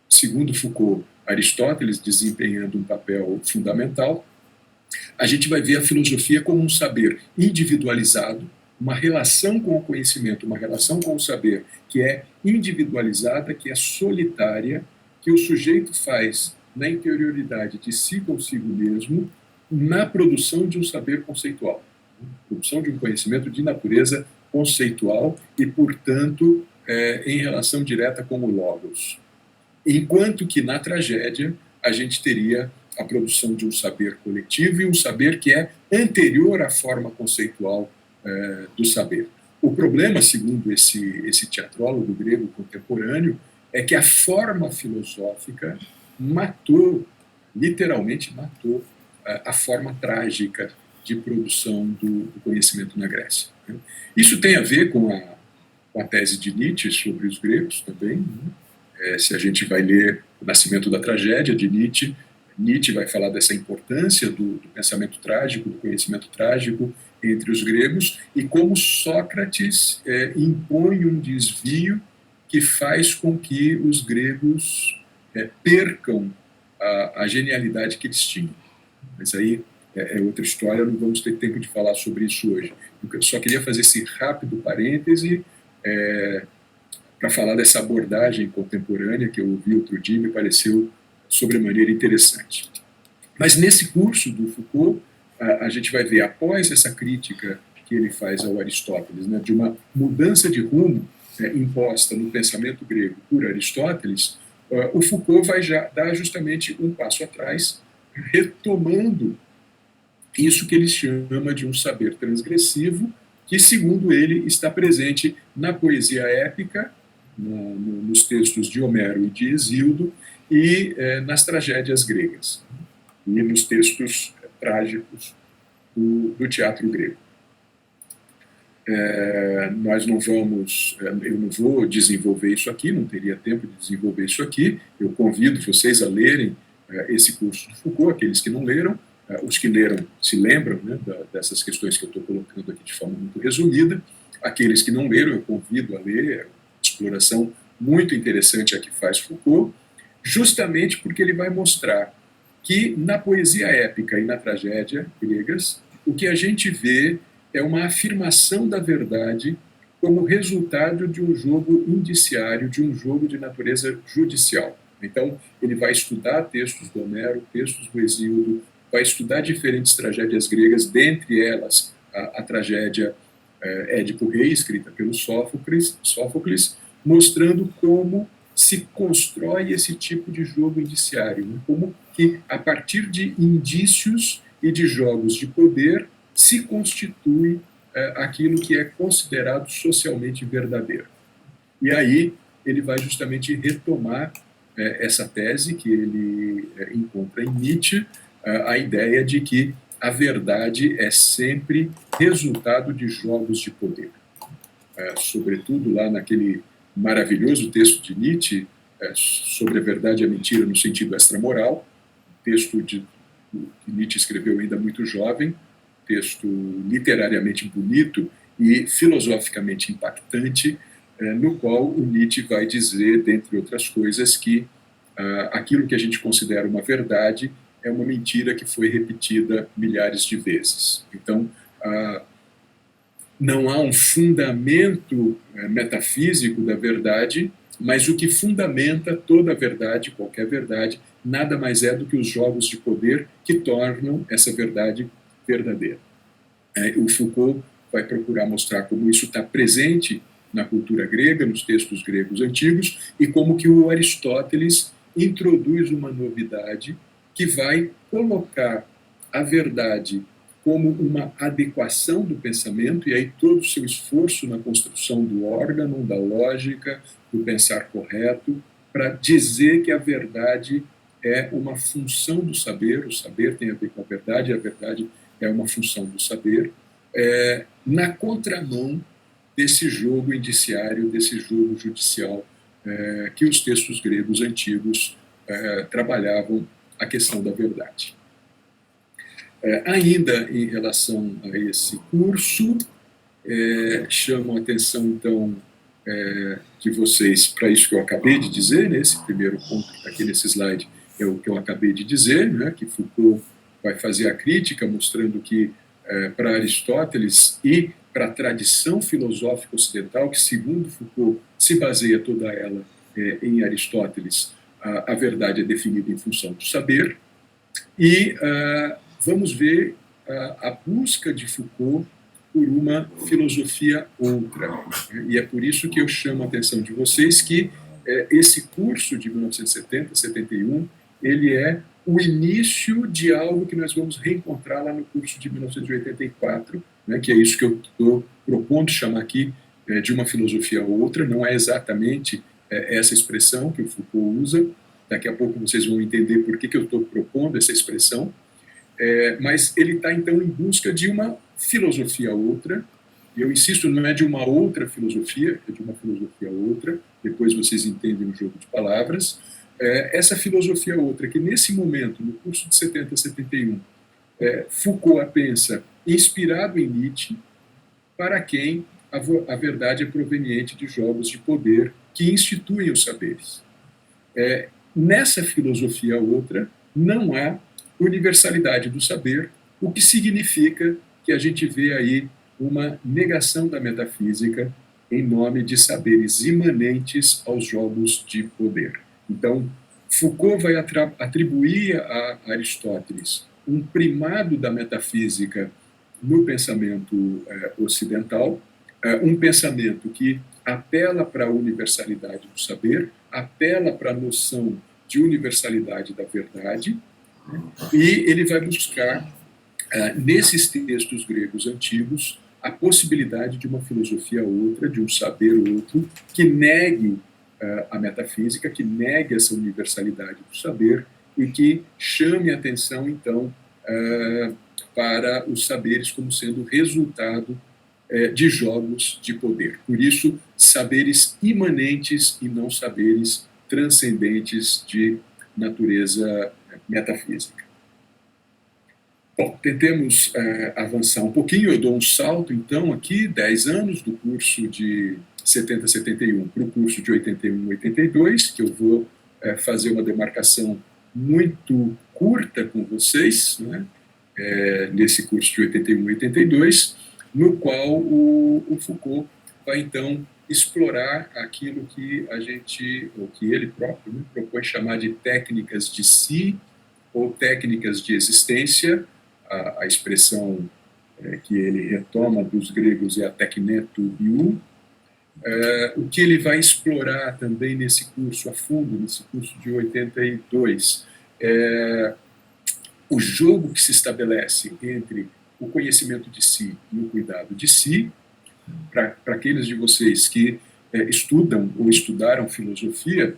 segundo Foucault, Aristóteles desempenhando um papel fundamental, a gente vai ver a filosofia como um saber individualizado, uma relação com o conhecimento, uma relação com o saber que é individualizada, que é solitária, que o sujeito faz na interioridade de si consigo mesmo, na produção de um saber conceitual, produção de um conhecimento de natureza conceitual e, portanto, em relação direta com o logos. Enquanto que na tragédia a gente teria a produção de um saber coletivo e um saber que é anterior à forma conceitual do saber. O problema, segundo esse teatrólogo grego contemporâneo, é que a forma filosófica literalmente matou a forma trágica de produção do conhecimento na Grécia. Isso tem a ver com a tese de Nietzsche sobre os gregos também, né? Se a gente vai ler O Nascimento da Tragédia, de Nietzsche, Nietzsche vai falar dessa importância do pensamento trágico, do conhecimento trágico entre os gregos, e como Sócrates impõe um desvio que faz com que os gregos percam a genialidade que eles tinham. Mas aí é outra história, não vamos ter tempo de falar sobre isso hoje. Eu só queria fazer esse rápido parêntese para falar dessa abordagem contemporânea que eu ouvi outro dia e me pareceu sobremaneira interessante. Mas nesse curso do Foucault, a gente vai ver, após essa crítica que ele faz ao Aristóteles, né, de uma mudança de rumo imposta no pensamento grego por Aristóteles, o Foucault vai dar justamente um passo atrás, retomando isso que ele chama de um saber transgressivo, que, segundo ele, está presente na poesia épica, nos textos de Homero e de Hesíodo, e nas tragédias gregas, e nos textos trágicos do teatro grego. Nós não vamos, eu não vou desenvolver isso aqui, não teria tempo de desenvolver isso aqui, eu convido vocês a lerem esse curso do Foucault, aqueles que não leram, os que leram se lembram, né, dessas questões que eu estou colocando aqui de forma muito resumida, aqueles que não leram eu convido a ler, é uma exploração muito interessante a que faz Foucault, justamente porque ele vai mostrar que na poesia épica e na tragédia gregas, o que a gente vê é uma afirmação da verdade como resultado de um jogo indiciário, de um jogo de natureza judicial. Então, ele vai estudar textos do Homero, textos do Hesíodo, vai estudar diferentes tragédias gregas, dentre elas a tragédia Édipo Rei, escrita pelo Sófocles, mostrando como se constrói esse tipo de jogo indiciário, né? Como que, a partir de indícios e de jogos de poder, se constitui aquilo que é considerado socialmente verdadeiro. E aí ele vai justamente retomar essa tese que ele encontra em Nietzsche, a ideia de que a verdade é sempre resultado de jogos de poder. Sobretudo lá naquele maravilhoso texto de Nietzsche, sobre a verdade e a mentira no sentido extramoral, texto que Nietzsche escreveu ainda muito jovem, texto literariamente bonito e filosoficamente impactante, no qual o Nietzsche vai dizer, dentre outras coisas, que aquilo que a gente considera uma verdade é uma mentira que foi repetida milhares de vezes. Então, não há um fundamento metafísico da verdade, mas o que fundamenta toda a verdade, qualquer verdade, nada mais é do que os jogos de poder que tornam essa verdade verdadeira. O Foucault vai procurar mostrar como isso está presente na cultura grega, nos textos gregos antigos, e como que o Aristóteles introduz uma novidade que vai colocar a verdade como uma adequação do pensamento, e aí todo o seu esforço na construção do órgão, da lógica, do pensar correto, para dizer que a verdade é uma função do saber, o saber tem a ver com a verdade é uma função do saber, na contramão desse jogo indiciário, desse jogo judicial que os textos gregos antigos trabalhavam a questão da verdade. Ainda em relação a esse curso, chamo a atenção, então, de vocês para isso que eu acabei de dizer, né? Esse primeiro ponto que está aqui nesse slide é o que eu acabei de dizer, né? Que Foucault vai fazer a crítica, mostrando que, para Aristóteles e para a tradição filosófica ocidental, que, segundo Foucault, se baseia toda ela em Aristóteles, a verdade é definida em função do saber, e vamos ver a busca de Foucault por uma filosofia outra. E é por isso que eu chamo a atenção de vocês que esse curso de 1970, 71, ele é o início de algo que nós vamos reencontrar lá no curso de 1984, né, que é isso que eu estou propondo chamar aqui de uma filosofia outra, não é exatamente essa expressão que o Foucault usa, daqui a pouco vocês vão entender por que eu estou propondo essa expressão, mas ele está, então, em busca de uma filosofia outra, e eu insisto, não é de uma outra filosofia, é de uma filosofia outra, depois vocês entendem o jogo de palavras, essa filosofia outra, que nesse momento, no curso de 70, 71, Foucault a pensa inspirado em Nietzsche, para quem a verdade é proveniente de jogos de poder que instituem os saberes. Nessa filosofia outra, não há universalidade do saber, o que significa que a gente vê aí uma negação da metafísica em nome de saberes imanentes aos jogos de poder. Então, Foucault vai atribuir a Aristóteles um primado da metafísica no pensamento ocidental, um pensamento que apela para a universalidade do saber, apela para a noção de universalidade da verdade, e ele vai buscar, nesses textos gregos antigos, a possibilidade de uma filosofia outra, de um saber outro, que negue a metafísica, que negue essa universalidade do saber e que chame a atenção, então, para os saberes como sendo resultado de jogos de poder. Por isso, saberes imanentes e não saberes transcendentes de natureza metafísica. Bom, tentemos avançar um pouquinho. Eu dou um salto, então, aqui, 10 anos do curso de 70, 71 para o curso de 81, 82, que eu vou fazer uma demarcação muito curta com vocês, né, nesse curso de 81, 82, no qual o Foucault vai então explorar aquilo que ou que ele próprio, né, propõe chamar de técnicas de si ou técnicas de existência. A expressão que ele retoma dos gregos é a tekneto iou. O que ele vai explorar também nesse curso a fundo, nesse curso de 82, é o jogo que se estabelece entre o conhecimento de si e o cuidado de si. Para aqueles de vocês que estudam ou estudaram filosofia,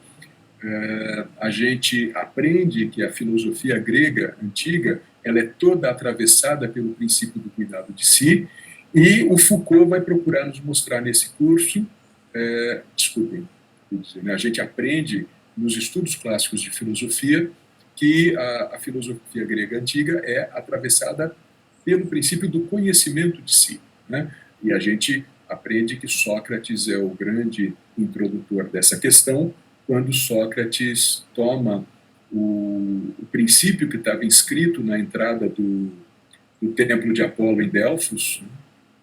a gente aprende que a filosofia grega antiga ela é toda atravessada pelo princípio do cuidado de si, e o Foucault vai procurar nos mostrar nesse curso, a gente aprende nos estudos clássicos de filosofia que a filosofia grega antiga é atravessada pelo princípio do conhecimento de si, né? E a gente aprende que Sócrates é o grande introdutor dessa questão, quando Sócrates toma o princípio que estava inscrito na entrada do templo de Apolo em Delfos,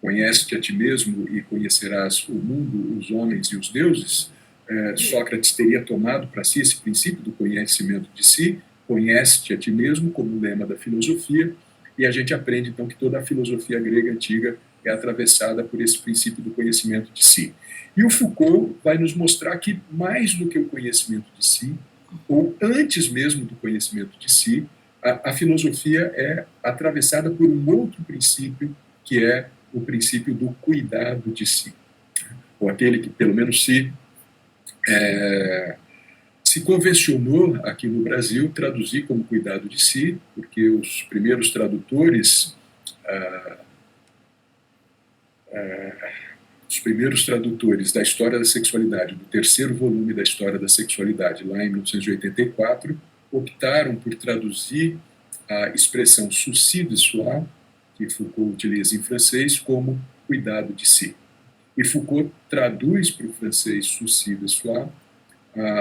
conhece-te a ti mesmo e conhecerás o mundo, os homens e os deuses. Sócrates teria tomado para si esse princípio do conhecimento de si, conhece-te a ti mesmo, como lema da filosofia, e a gente aprende então que toda a filosofia grega antiga é atravessada por esse princípio do conhecimento de si. E o Foucault vai nos mostrar que mais do que o conhecimento de si, ou antes mesmo do conhecimento de si, a filosofia é atravessada por um outro princípio, que é o princípio do cuidado de si, ou aquele que pelo menos se convencionou aqui no Brasil traduzir como cuidado de si, porque os primeiros tradutores da História da Sexualidade, do terceiro volume da História da Sexualidade, lá em 1984, optaram por traduzir a expressão souci de soi, que Foucault utiliza em francês, como cuidado de si. E Foucault traduz para o francês souci de soi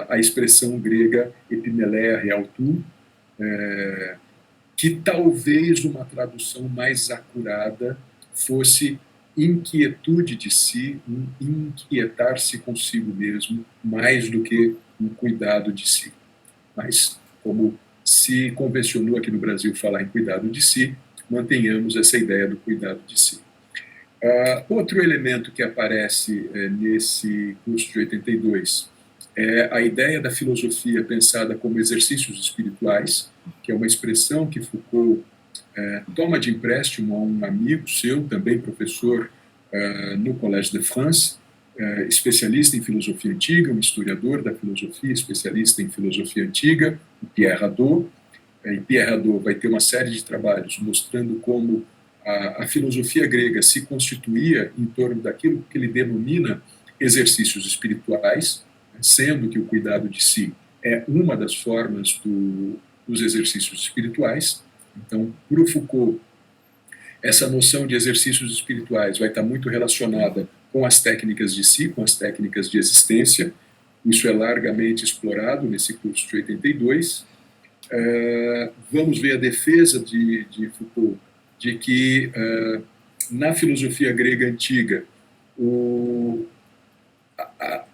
a expressão grega epimelea realtu, que talvez uma tradução mais acurada fosse inquietude de si, inquietar-se consigo mesmo, mais do que um cuidado de si. Mas, como se convencionou aqui no Brasil falar em cuidado de si, mantenhamos essa ideia do cuidado de si. Outro elemento que aparece nesse curso de 82 é a ideia da filosofia pensada como exercícios espirituais, que é uma expressão que Foucault toma de empréstimo a um amigo seu, também professor no Collège de France, especialista em filosofia antiga, um historiador da filosofia, especialista em filosofia antiga, o Pierre Hadot. E Pierre Hadot vai ter uma série de trabalhos mostrando como a filosofia grega se constituía em torno daquilo que ele denomina exercícios espirituais, sendo que o cuidado de si é uma das formas dos exercícios espirituais. Então, para o Foucault, essa noção de exercícios espirituais vai estar muito relacionada com as técnicas de si, com as técnicas de existência. Isso é largamente explorado nesse curso de 82. Vamos ver a defesa de Foucault de que na filosofia grega antiga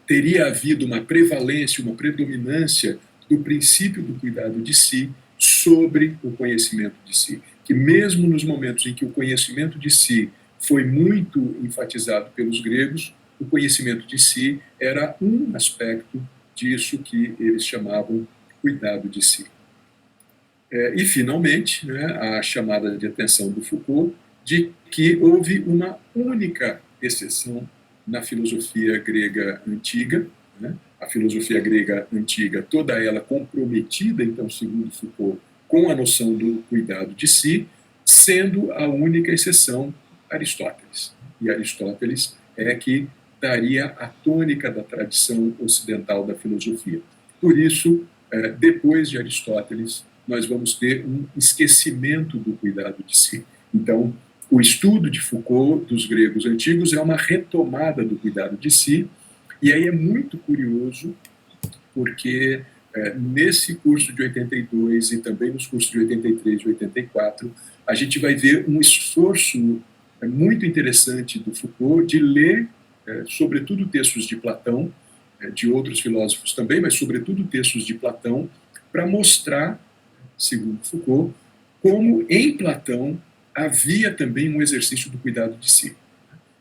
teria havido uma prevalência, uma predominância do princípio do cuidado de si sobre o conhecimento de si. Que mesmo nos momentos em que o conhecimento de si foi muito enfatizado pelos gregos, o conhecimento de si era um aspecto disso que eles chamavam cuidado de si. E, finalmente, a chamada de atenção do Foucault de que houve uma única exceção na filosofia grega antiga, a filosofia grega antiga, toda ela comprometida, então, segundo Foucault, com a noção do cuidado de si, sendo a única exceção Aristóteles. E Aristóteles é que daria a tônica da tradição ocidental da filosofia. Por isso, depois de Aristóteles, nós vamos ter um esquecimento do cuidado de si. Então, o estudo de Foucault dos gregos antigos é uma retomada do cuidado de si, e aí é muito curioso, porque nesse curso de 82 e também nos cursos de 83 e 84, a gente vai ver um esforço muito interessante do Foucault de ler sobretudo textos de Platão, de outros filósofos também, mas sobretudo textos de Platão, para mostrar, segundo Foucault, como em Platão havia também um exercício do cuidado de si,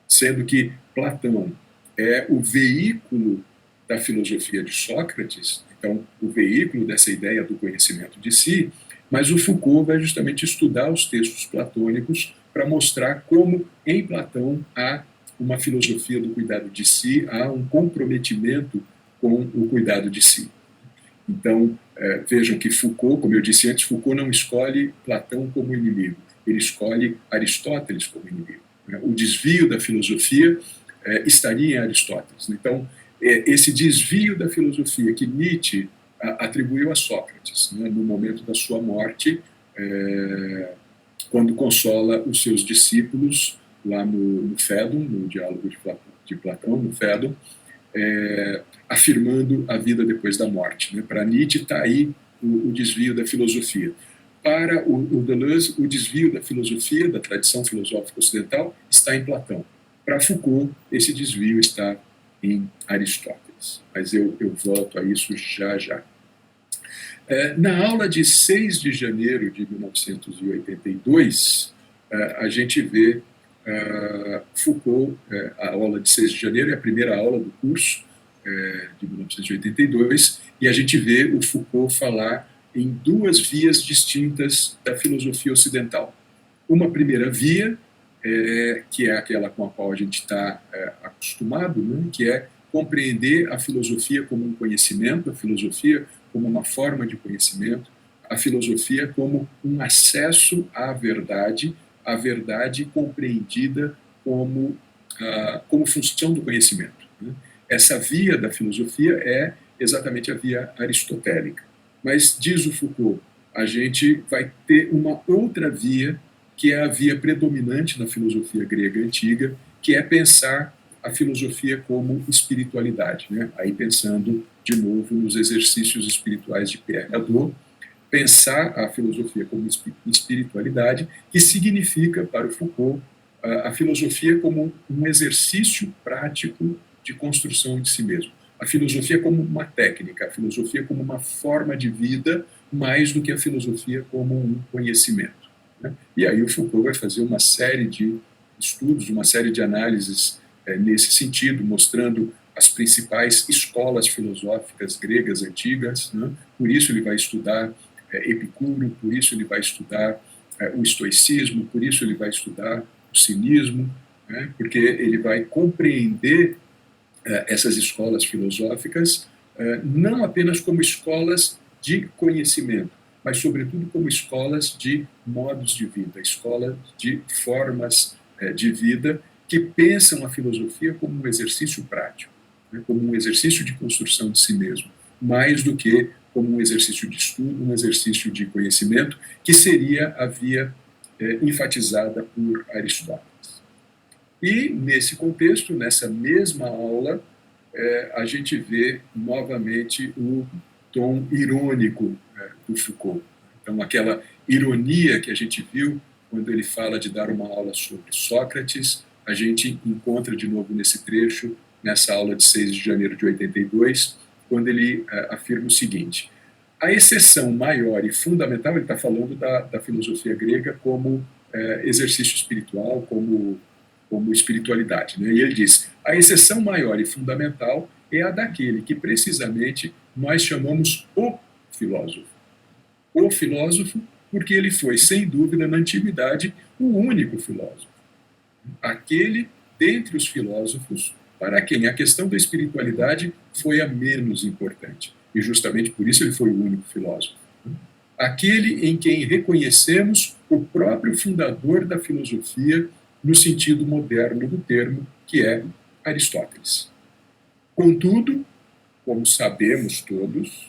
sendo que Platão é o veículo da filosofia de Sócrates, então o veículo dessa ideia do conhecimento de si, mas o Foucault vai justamente estudar os textos platônicos para mostrar como em Platão há uma filosofia do cuidado de si, há um comprometimento com o cuidado de si. Então, vejam que Foucault, como eu disse antes, Foucault não escolhe Platão como inimigo, ele escolhe Aristóteles como inimigo. O desvio da filosofia estaria em Aristóteles. Então, esse desvio da filosofia que Nietzsche atribuiu a Sócrates, no momento da sua morte, quando consola os seus discípulos lá no Fédon, no diálogo de Platão, no Fédon, afirmando a vida depois da morte. Para Nietzsche está aí o desvio da filosofia. Para o Deleuze, o desvio da filosofia, da tradição filosófica ocidental, está em Platão. Para Foucault, esse desvio está em Aristóteles. Mas eu volto a isso já. Na aula de 6 de janeiro de 1982, a gente vê Foucault, a aula de 6 de janeiro é a primeira aula do curso de 1982, e a gente vê o Foucault falar em 2 vias distintas da filosofia ocidental. Uma primeira via, que é aquela com a qual a gente está acostumado, que é compreender a filosofia como um conhecimento, a filosofia como uma forma de conhecimento, a filosofia como um acesso à verdade, a verdade compreendida como função do conhecimento. Essa via da filosofia é exatamente a via aristotélica. Mas, diz o Foucault, a gente vai ter uma outra via, que é a via predominante na filosofia grega antiga, que é pensar a filosofia como espiritualidade. Aí pensando, de novo, nos exercícios espirituais de Pierre Hadot, pensar a filosofia como espiritualidade, que significa, para o Foucault, a filosofia como um exercício prático de construção de si mesmo. A filosofia como uma técnica, a filosofia como uma forma de vida, mais do que a filosofia como um conhecimento. E aí o Foucault vai fazer uma série de estudos, uma série de análises nesse sentido, mostrando as principais escolas filosóficas gregas antigas. Por isso ele vai estudar Epicuro, por isso ele vai estudar o estoicismo, por isso ele vai estudar o cinismo, porque ele vai compreender essas escolas filosóficas não apenas como escolas de conhecimento, mas sobretudo como escolas de modos de vida, escolas de formas de vida que pensam a filosofia como um exercício prático, como um exercício de construção de si mesmo, mais do que como um exercício de estudo, um exercício de conhecimento, que seria a via enfatizada por Aristóteles. E, nesse contexto, nessa mesma aula, a gente vê novamente o tom irônico do Foucault. Então, aquela ironia que a gente viu quando ele fala de dar uma aula sobre Sócrates, a gente encontra de novo nesse trecho, nessa aula de 6 de janeiro de 82, quando ele afirma o seguinte: a exceção maior e fundamental, ele está falando da filosofia grega como exercício espiritual, como espiritualidade. E ele diz: a exceção maior e fundamental é a daquele que precisamente nós chamamos o filósofo. O filósofo, porque ele foi, sem dúvida, na antiguidade, o único filósofo. Aquele dentre os filósofos para quem a questão da espiritualidade foi a menos importante. E justamente por isso ele foi o único filósofo. Aquele em quem reconhecemos o próprio fundador da filosofia no sentido moderno do termo, que é Aristóteles. Contudo, como sabemos todos,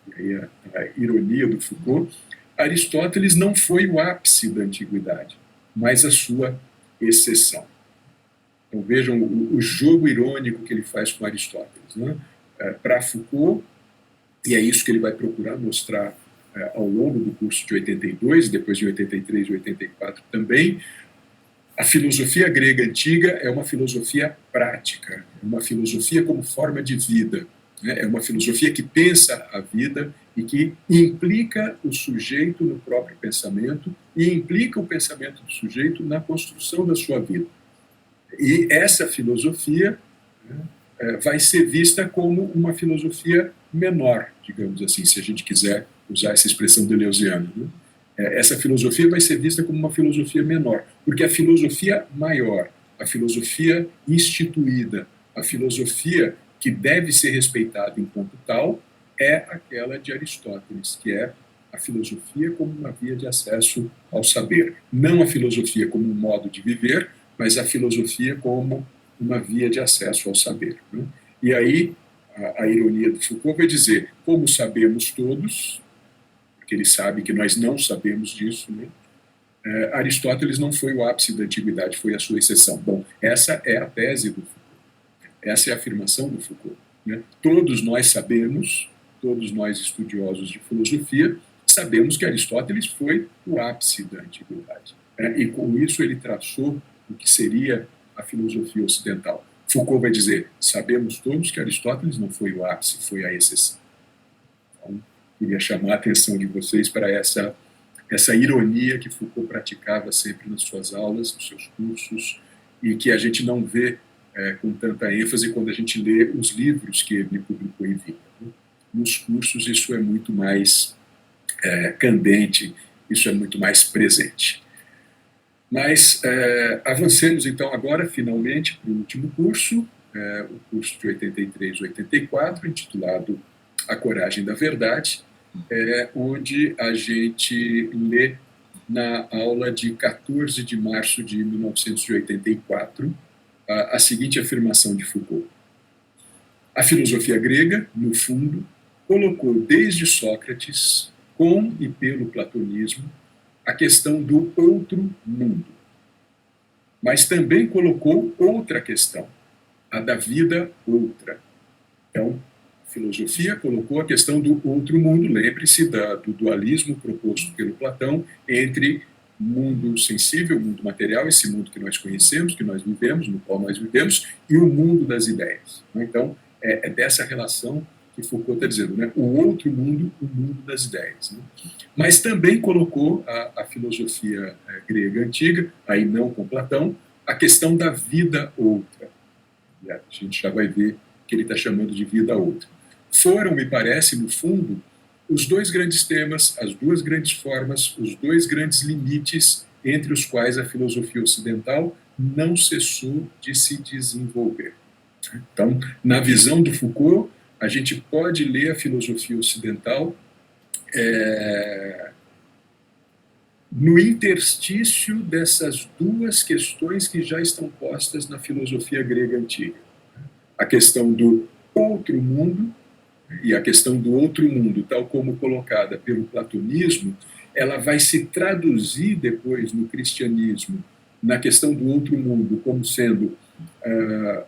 e aí a ironia do Foucault, Aristóteles não foi o ápice da antiguidade, mas a sua exceção. Então vejam o jogo irônico que ele faz com Aristóteles. Para Foucault, e é isso que ele vai procurar mostrar ao longo do curso de 82, depois de 83 e 84 também, A filosofia grega antiga é uma filosofia prática, uma filosofia como forma de vida, né? É uma filosofia que pensa a vida e que implica o sujeito no próprio pensamento e implica o pensamento do sujeito na construção da sua vida. E essa filosofia, né, vai ser vista como uma filosofia menor, digamos assim, se a gente quiser usar essa expressão deleuziana, né? Essa filosofia vai ser vista como uma filosofia menor, porque a filosofia maior, a filosofia instituída, a filosofia que deve ser respeitada enquanto tal, é aquela de Aristóteles, que é a filosofia como uma via de acesso ao saber. Não a filosofia como um modo de viver, mas a filosofia como uma via de acesso ao saber, né? E aí, a ironia do Foucault vai dizer, como sabemos todos, porque ele sabe que nós não sabemos disso, né? Aristóteles não foi o ápice da antiguidade, foi a sua exceção. Bom, essa é a tese do Foucault, essa é a afirmação do Foucault, né? Todos nós sabemos, todos nós estudiosos de filosofia, sabemos que Aristóteles foi o ápice da antiguidade, né? E com isso ele traçou o que seria a filosofia ocidental. Foucault vai dizer, sabemos todos que Aristóteles não foi o ápice, foi a exceção. Então, queria chamar a atenção de vocês para essa ironia que Foucault praticava sempre nas suas aulas, nos seus cursos, e que a gente não vê com tanta ênfase quando a gente lê os livros que ele publicou em vida. Nos cursos isso é muito mais candente, isso é muito mais presente. Mas avancemos então agora, finalmente, para o último curso, o curso de 83 e 84, intitulado A Coragem da Verdade, onde a gente lê na aula de 14 de março de 1984 a seguinte afirmação de Foucault. A filosofia grega, no fundo, colocou desde Sócrates, com e pelo platonismo, a questão do outro mundo. Mas também colocou outra questão, a da vida outra. Então, a filosofia colocou a questão do outro mundo, lembre-se do dualismo proposto pelo Platão entre mundo sensível, mundo material, esse mundo que nós conhecemos, que nós vivemos, no qual nós vivemos, e o mundo das ideias. Então, é dessa relação que Foucault está dizendo, né? O outro mundo, o mundo das ideias, né? Mas também colocou a filosofia grega antiga, aí não com Platão, a questão da vida outra. E a gente já vai ver que ele está chamando de vida outra. Foram, me parece, no fundo, os dois grandes temas, as duas grandes formas, os dois grandes limites entre os quais a filosofia ocidental não cessou de se desenvolver. Então, na visão do Foucault, a gente pode ler a filosofia ocidental no interstício dessas duas questões que já estão postas na filosofia grega antiga. A questão do outro mundo e a questão do outro mundo, tal como colocada pelo platonismo, ela vai se traduzir depois no cristianismo, na questão do outro mundo, como sendo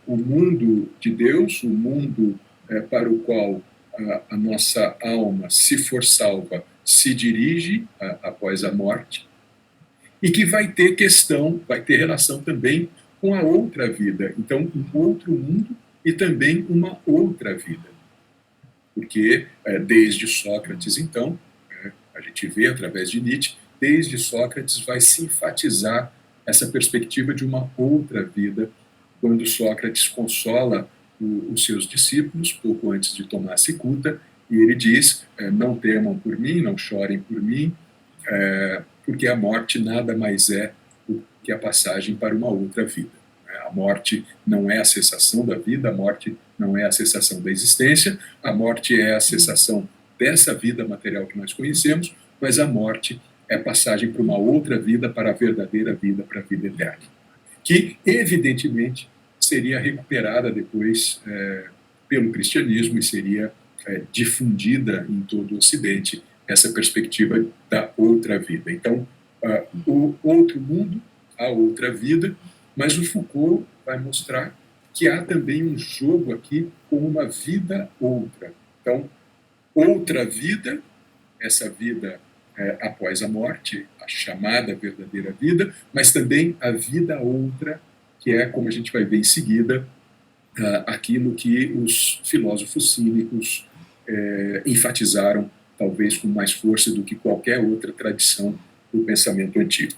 o mundo de Deus, o mundo para o qual a nossa alma, se for salva, se dirige após a morte, e que vai ter relação também com a outra vida. Então, um outro mundo e também uma outra vida. Porque desde Sócrates, então, a gente vê através de Nietzsche, desde Sócrates vai se enfatizar essa perspectiva de uma outra vida, quando Sócrates consola os seus discípulos, pouco antes de tomar a cicuta, e ele diz, não temam por mim, não chorem por mim, porque a morte nada mais é do que a passagem para uma outra vida. A morte não é a cessação da vida, a morte não é a cessação da existência, a morte é a cessação dessa vida material que nós conhecemos, mas a morte é a passagem para uma outra vida, para a verdadeira vida, para a vida eterna, que, evidentemente, seria recuperada depois pelo cristianismo e seria difundida em todo o Ocidente essa perspectiva da outra vida. Então, o outro mundo, a outra vida, mas o Foucault vai mostrar que há também um jogo aqui com uma vida outra. Então, outra vida, essa vida após a morte, a chamada verdadeira vida, mas também a vida outra, que é, como a gente vai ver em seguida, aquilo que os filósofos cínicos enfatizaram, talvez com mais força do que qualquer outra tradição do pensamento antigo.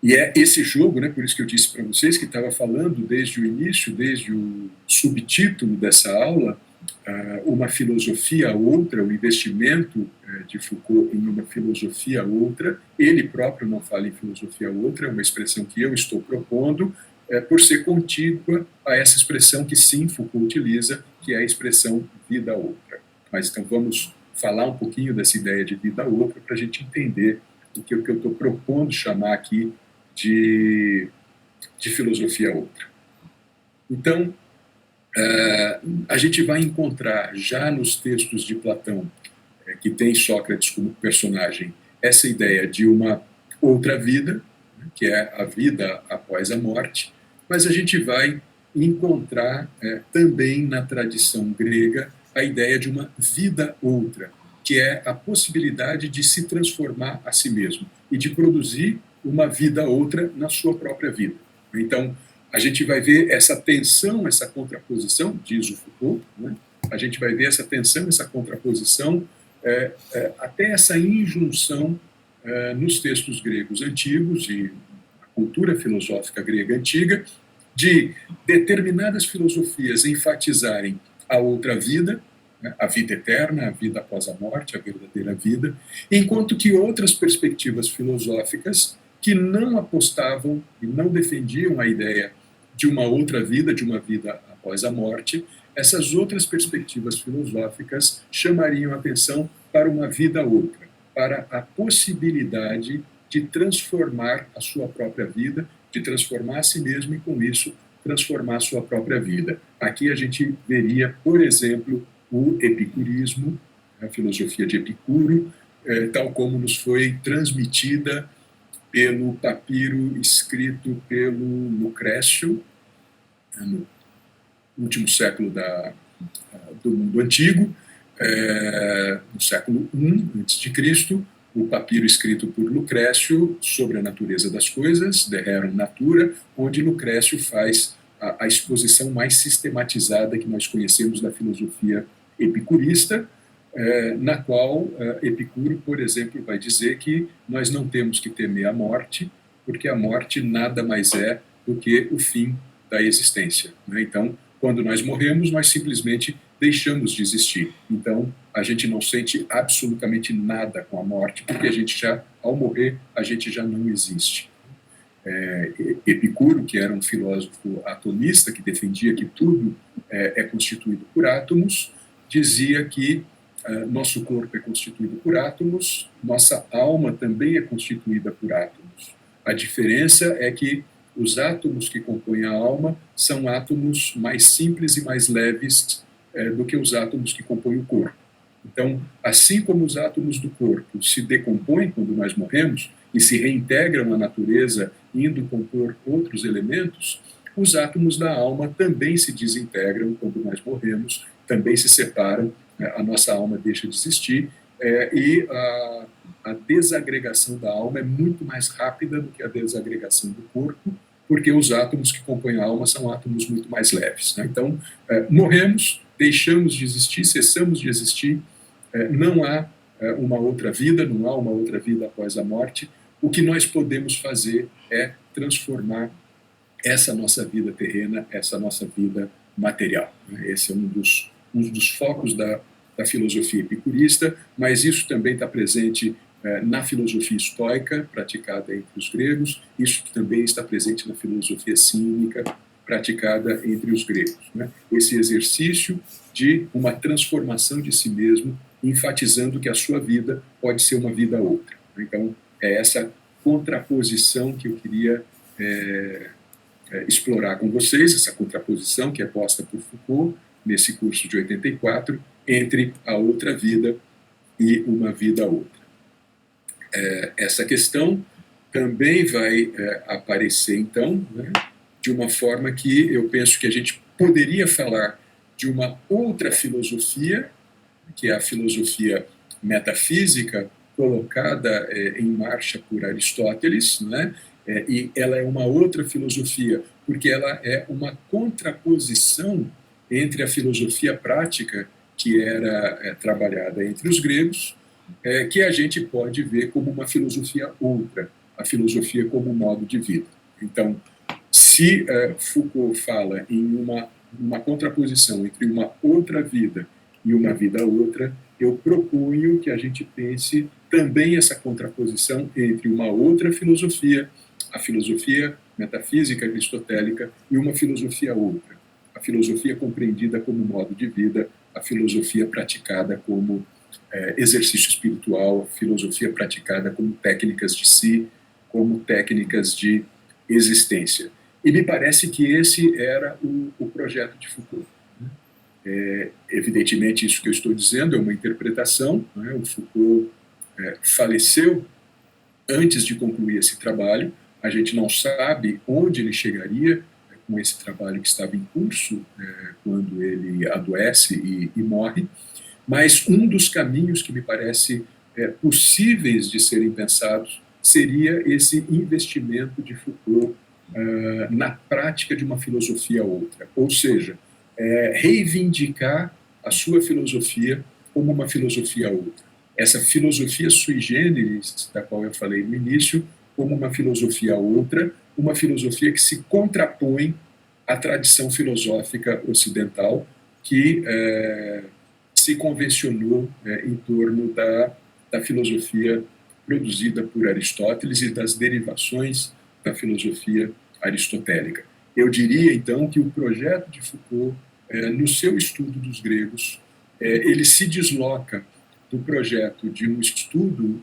E é esse jogo, né, por isso que eu disse para vocês que estava falando desde o início, desde o subtítulo dessa aula, uma filosofia outra, o investimento de Foucault em uma filosofia outra. Ele próprio não fala em filosofia outra, é uma expressão que eu estou propondo, por ser contígua a essa expressão que sim Foucault utiliza, que é a expressão vida outra. Mas então vamos falar um pouquinho dessa ideia de vida outra para a gente entender o que eu estou propondo chamar aqui de filosofia outra. Então, a gente vai encontrar já nos textos de Platão, que tem Sócrates como personagem, essa ideia de uma outra vida, que é a vida após a morte, mas a gente vai encontrar também na tradição grega a ideia de uma vida outra, que é a possibilidade de se transformar a si mesmo e de produzir uma vida outra na sua própria vida. Então, a gente vai ver essa tensão, essa contraposição, diz o Foucault, né? A gente vai ver essa tensão, essa contraposição, até essa injunção nos textos gregos antigos e na cultura filosófica grega antiga, de determinadas filosofias enfatizarem a outra vida, né? A vida eterna, a vida após a morte, a verdadeira vida, enquanto que outras perspectivas filosóficas que não apostavam e não defendiam a ideia de uma outra vida, de uma vida após a morte, essas outras perspectivas filosóficas chamariam a atenção para uma vida outra, para a possibilidade de transformar a sua própria vida, de transformar a si mesmo e, com isso, transformar a sua própria vida. Aqui a gente veria, por exemplo, o epicurismo, a filosofia de Epicuro, tal como nos foi transmitida pelo papiro escrito pelo Lucrécio, no último século do mundo antigo, no século I a.C., o papiro escrito por Lucrécio sobre a natureza das coisas, De Rerum Natura, onde Lucrécio faz a exposição mais sistematizada que nós conhecemos da filosofia epicurista, na qual Epicuro, por exemplo, vai dizer que nós não temos que temer a morte, porque a morte nada mais é do que o fim da existência, né? Então, quando nós morremos, nós simplesmente deixamos de existir. Então, a gente não sente absolutamente nada com a morte, porque a gente já, ao morrer, a gente já não existe. Epicuro, que era um filósofo atomista, que defendia que tudo é constituído por átomos, dizia que nosso corpo é constituído por átomos, nossa alma também é constituída por átomos. A diferença é que os átomos que compõem a alma são átomos mais simples e mais leves do que os átomos que compõem o corpo. Então, assim como os átomos do corpo se decompõem quando nós morremos e se reintegram à natureza, indo compor outros elementos, os átomos da alma também se desintegram quando nós morremos, também se separam, a nossa alma deixa de existir, e a desagregação da alma é muito mais rápida do que a desagregação do corpo, porque os átomos que compõem a alma são átomos muito mais leves, né? Então, morremos, deixamos de existir, cessamos de existir, não há uma outra vida, não há uma outra vida após a morte. O que nós podemos fazer é transformar essa nossa vida terrena, essa nossa vida material. Esse é um dos focos da filosofia epicurista, mas isso também está presente na filosofia estoica, praticada entre os gregos, isso também está presente na filosofia cínica, praticada entre os gregos, né? Esse exercício de uma transformação de si mesmo, enfatizando que a sua vida pode ser uma vida outra. Então, é essa contraposição que eu queria explorar com vocês, essa contraposição que é posta por Foucault, nesse curso de 84, entre a outra vida e uma vida outra. Essa questão também vai aparecer, então, né, de uma forma que eu penso que a gente poderia falar de uma outra filosofia, que é a filosofia metafísica, colocada em marcha por Aristóteles, né? E ela é uma outra filosofia, porque ela é uma contraposição entre a filosofia prática, que era trabalhada entre os gregos, que a gente pode ver como uma filosofia outra, a filosofia como modo de vida. Então, se Foucault fala em uma contraposição entre uma outra vida e uma vida outra, eu proponho que a gente pense também essa contraposição entre uma outra filosofia, a filosofia metafísica aristotélica, e uma filosofia outra, a filosofia compreendida como modo de vida, a filosofia praticada como exercício espiritual, a filosofia praticada como técnicas de si, como técnicas de existência. E me parece que esse era o projeto de Foucault. Evidentemente, isso que eu estou dizendo é uma interpretação, né? O Foucault faleceu antes de concluir esse trabalho, a gente não sabe onde ele chegaria com esse trabalho que estava em curso quando ele adoece e morre, mas um dos caminhos que me parece possíveis de serem pensados seria esse investimento de Foucault na prática de uma filosofia outra, ou seja, reivindicar a sua filosofia como uma filosofia outra. Essa filosofia sui generis, da qual eu falei no início, como uma filosofia outra, uma filosofia que se contrapõe à tradição filosófica ocidental que se convencionou em torno da filosofia produzida por Aristóteles e das derivações da filosofia aristotélica. Eu diria, então, que o projeto de Foucault, no seu estudo dos gregos, ele se desloca do projeto de um estudo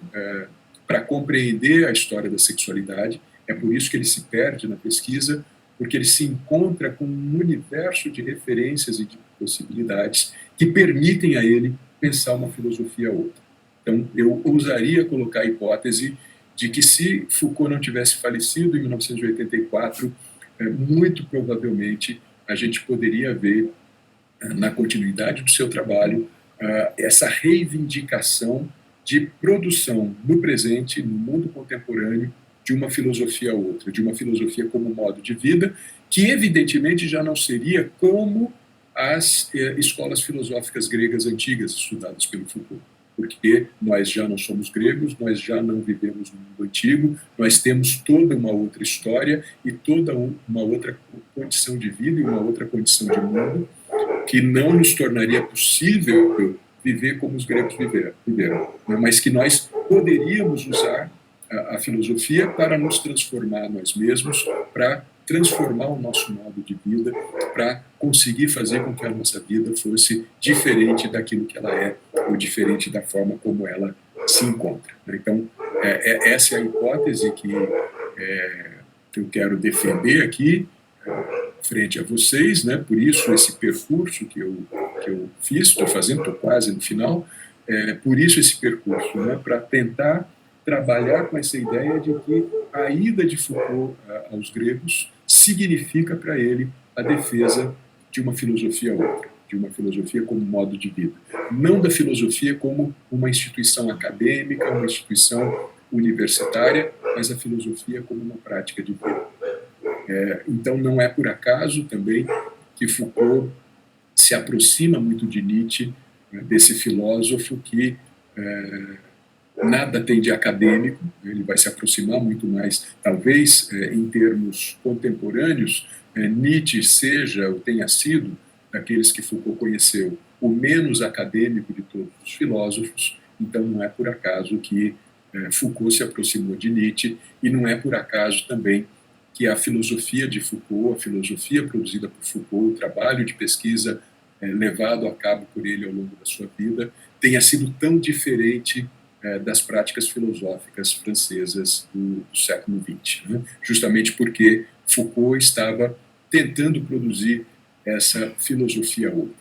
para compreender a história da sexualidade. É por isso que ele se perde na pesquisa, porque ele se encontra com um universo de referências e de possibilidades que permitem a ele pensar uma filosofia outra. Então, eu ousaria colocar a hipótese de que se Foucault não tivesse falecido em 1984, muito provavelmente a gente poderia ver, na continuidade do seu trabalho, essa reivindicação de produção no presente, no mundo contemporâneo, de uma filosofia outra, de uma filosofia como modo de vida, que evidentemente já não seria como as escolas filosóficas gregas antigas estudadas pelo Foucault, porque nós já não somos gregos, nós já não vivemos no mundo antigo, nós temos toda uma outra história e toda uma outra condição de vida e uma outra condição de mundo que não nos tornaria possível viver como os gregos viveram, mas que nós poderíamos usar a filosofia para nos transformar nós mesmos, para transformar o nosso modo de vida, para conseguir fazer com que a nossa vida fosse diferente daquilo que ela é, ou diferente da forma como ela se encontra. Então, essa é a hipótese que eu quero defender aqui, frente a vocês, né? Por isso esse percurso que eu fiz, estou fazendo, estou quase no final, por isso esse percurso, né? Para tentar trabalhar com essa ideia de que a ida de Foucault aos gregos significa para ele a defesa de uma filosofia outra, de uma filosofia como modo de vida. Não da filosofia como uma instituição acadêmica, uma instituição universitária, mas a filosofia como uma prática de vida. Então, não é por acaso também que Foucault se aproxima muito de Nietzsche, desse filósofo que nada tem de acadêmico, ele vai se aproximar muito mais, talvez em termos contemporâneos, Nietzsche seja ou tenha sido, daqueles que Foucault conheceu, o menos acadêmico de todos os filósofos. Então não é por acaso que Foucault se aproximou de Nietzsche, e não é por acaso também que a filosofia de Foucault, a filosofia produzida por Foucault, o trabalho de pesquisa levado a cabo por ele ao longo da sua vida, tenha sido tão diferente das práticas filosóficas francesas do século XX, né? Justamente porque Foucault estava tentando produzir essa filosofia outra.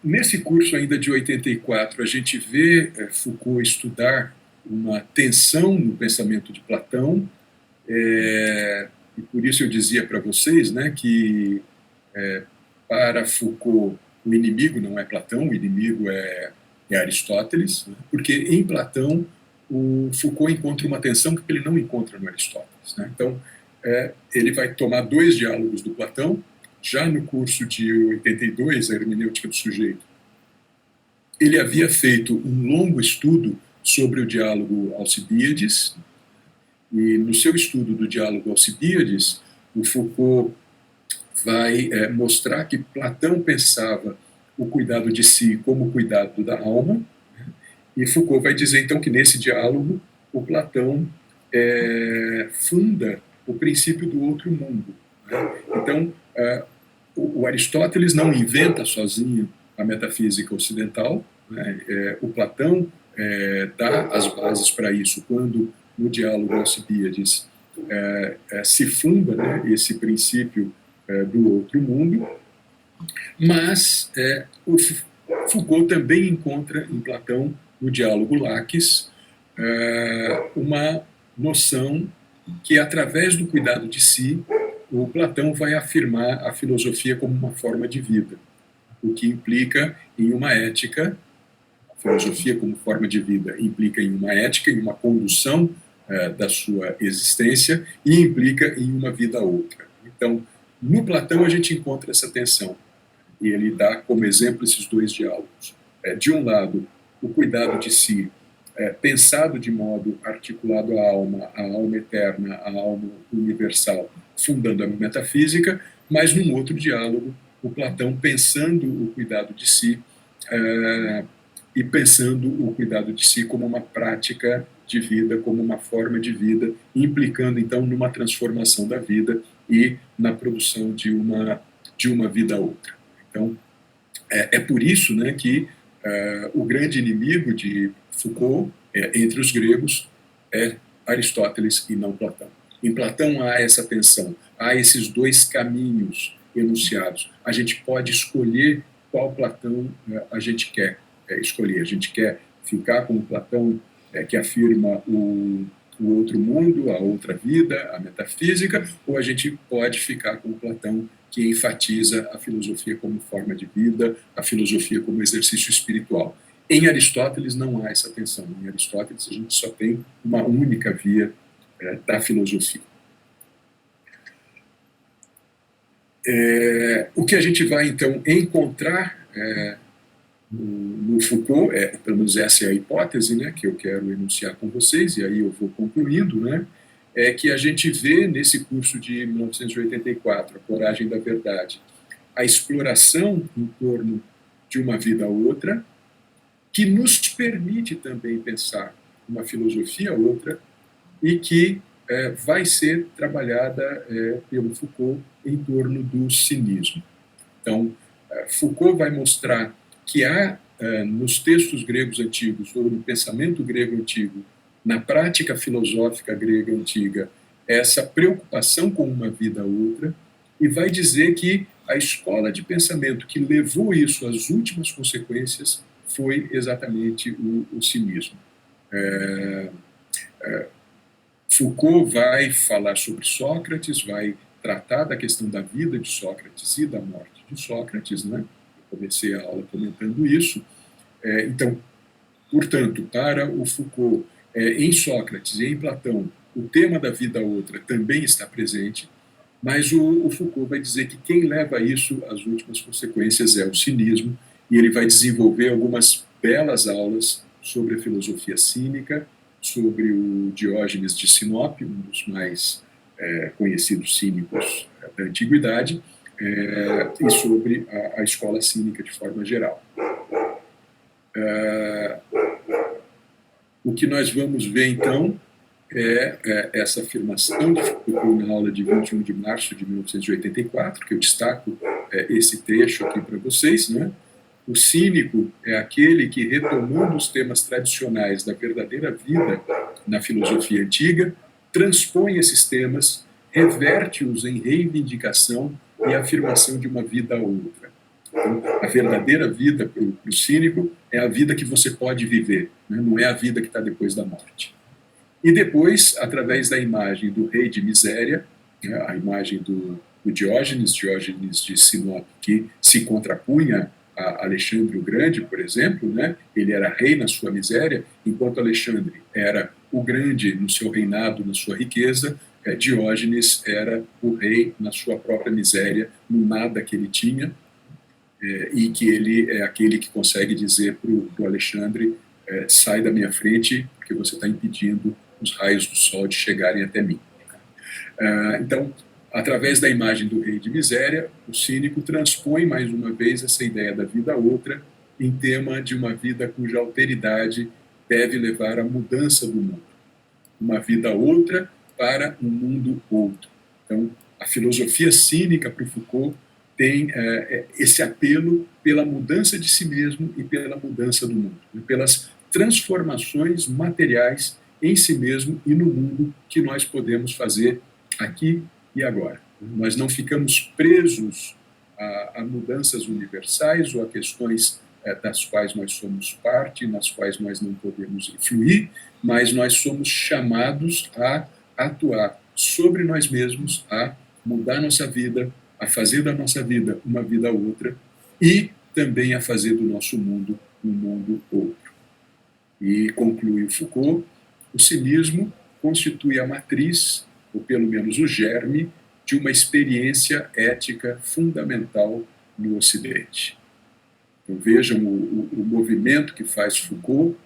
Nesse curso ainda de 84, a gente vê Foucault estudar uma tensão no pensamento de Platão, e por isso eu dizia para vocês, né, que para Foucault o inimigo não é Platão, o inimigo é Aristóteles, né? Porque em Platão o Foucault encontra uma tensão que ele não encontra no Aristóteles, né? Então, ele vai tomar 2 diálogos do Platão, já no curso de 82, a hermenêutica do sujeito. Ele havia feito um longo estudo sobre o diálogo Alcibíades, e no seu estudo do diálogo Alcibíades, o Foucault vai mostrar que Platão pensava o cuidado de si como o cuidado da alma, né? E Foucault vai dizer, então, que nesse diálogo o Platão funda o princípio do outro mundo, né? Então, o Aristóteles não inventa sozinho a metafísica ocidental, né? O Platão dá as bases para isso, quando no diálogo Alcibíades se funda, né, esse princípio do outro mundo, mas o Foucault também encontra em Platão, no diálogo Laques, uma noção que, através do cuidado de si, o Platão vai afirmar a filosofia como uma forma de vida, o que implica em uma ética. A filosofia como forma de vida implica em uma ética, em uma condução da sua existência, e implica em uma vida outra. Então, no Platão a gente encontra essa tensão, e ele dá como exemplo esses 2 diálogos. De um lado, o cuidado de si, pensado de modo articulado à alma eterna, à alma universal, fundando a metafísica, mas num outro diálogo, o Platão pensando o cuidado de si e pensando o cuidado de si como uma prática de vida, como uma forma de vida, implicando, então, numa transformação da vida e na produção de uma vida outra. Então, é por isso, né, que o grande inimigo de Foucault, entre os gregos, é Aristóteles e não Platão. Em Platão há essa tensão, há esses 2 caminhos enunciados. A gente pode escolher qual Platão a gente quer escolher. A gente quer ficar com o Platão que afirma o outro mundo, a outra vida, a metafísica, ou a gente pode ficar com o Platão que enfatiza a filosofia como forma de vida, a filosofia como exercício espiritual. Em Aristóteles não há essa tensão. Em Aristóteles a gente só tem uma única via da filosofia. O que a gente vai, então, encontrar no Foucault, pelo menos essa é a hipótese, né, que eu quero enunciar com vocês, e aí eu vou concluindo, né, é que a gente vê nesse curso de 1984, A Coragem da Verdade, a exploração em torno de uma vida outra, que nos permite também pensar uma filosofia outra e que vai ser trabalhada pelo Foucault em torno do cinismo. Então, Foucault vai mostrar que há nos textos gregos antigos, ou no pensamento grego antigo, na prática filosófica grega antiga, essa preocupação com uma vida outra, e vai dizer que a escola de pensamento que levou isso às últimas consequências foi exatamente o cinismo. Foucault vai falar sobre Sócrates, vai tratar da questão da vida de Sócrates e da morte de Sócrates, né? Eu comecei a aula comentando isso. Então, portanto, para o Foucault, em Sócrates e em Platão, o tema da vida outra também está presente, mas o Foucault vai dizer que quem leva isso às últimas consequências é o cinismo, e ele vai desenvolver algumas belas aulas sobre a filosofia cínica, sobre o Diógenes de Sinope, um dos mais conhecidos cínicos da antiguidade, e sobre a escola cínica de forma geral. O que nós vamos ver, então, é essa afirmação de Foucault na aula de 21 de março de 1984, que eu destaco esse trecho aqui para vocês, né? O cínico é aquele que, retomando os temas tradicionais da verdadeira vida na filosofia antiga, transpõe esses temas, reverte-os em reivindicação e afirmação de uma vida outra. Então, a verdadeira vida para o cínico é a vida que você pode viver, né? Não é a vida que está depois da morte. E depois, através da imagem do rei de miséria, né, a imagem do Diógenes de Sinope, que se contrapunha Alexandre o Grande, por exemplo, né? Ele era rei na sua miséria, enquanto Alexandre era o grande no seu reinado, na sua riqueza, Diógenes era o rei na sua própria miséria, no nada que ele tinha, e que ele é aquele que consegue dizer para o Alexandre, sai da minha frente, porque você está impedindo os raios do sol de chegarem até mim. Então, através da imagem do rei de miséria, o cínico transpõe mais uma vez essa ideia da vida outra em tema de uma vida cuja alteridade deve levar à mudança do mundo. Uma vida outra para um mundo outro. Então, a filosofia cínica para o Foucault tem esse apelo pela mudança de si mesmo e pela mudança do mundo, pelas transformações materiais em si mesmo e no mundo que nós podemos fazer aqui e agora. Nós não ficamos presos a mudanças universais ou a questões das quais nós somos parte, nas quais nós não podemos influir, mas nós somos chamados a atuar sobre nós mesmos, a mudar nossa vida, a fazer da nossa vida uma vida outra e também a fazer do nosso mundo um mundo outro. E conclui o Foucault, o cinismo constitui a matriz, ou pelo menos o germe, de uma experiência ética fundamental no Ocidente. Então, vejam o movimento que faz Foucault,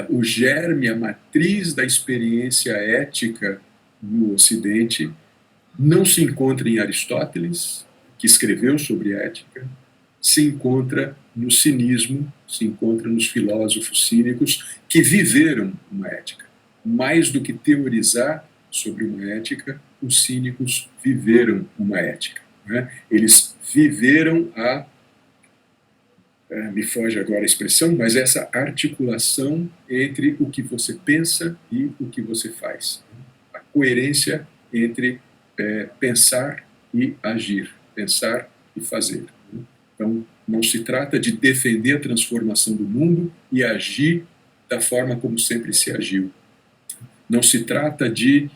o germe, a matriz da experiência ética no Ocidente, não se encontra em Aristóteles, que escreveu sobre ética, se encontra no cinismo, se encontra nos filósofos cínicos que viveram uma ética. Mais do que teorizar sobre uma ética, os cínicos viveram uma ética. Né? Eles viveram me foge agora a expressão, mas essa articulação entre o que você pensa e o que você faz. A coerência entre pensar e agir, pensar e fazer. Então, não se trata de defender a transformação do mundo e agir da forma como sempre se agiu. Não se trata de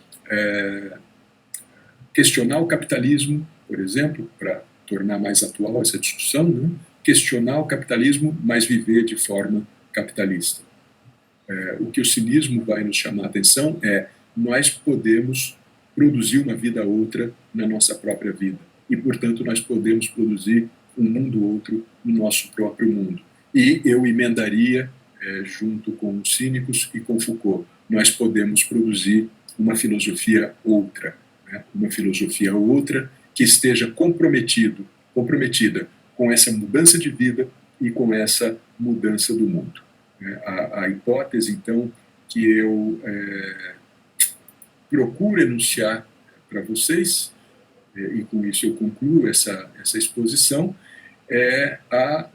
questionar o capitalismo, por exemplo, para tornar mais atual essa discussão, né? Questionar o capitalismo, mas viver de forma capitalista. O que o cinismo vai nos chamar a atenção é nós podemos produzir uma vida outra na nossa própria vida. E, portanto, nós podemos produzir um mundo outro no nosso próprio mundo. E eu emendaria, junto com os cínicos e com Foucault, nós podemos produzir uma filosofia outra, né? Uma filosofia outra que esteja comprometida com essa mudança de vida e com essa mudança do mundo. A hipótese, então, que eu procuro enunciar para vocês, e com isso eu concluo essa exposição, é a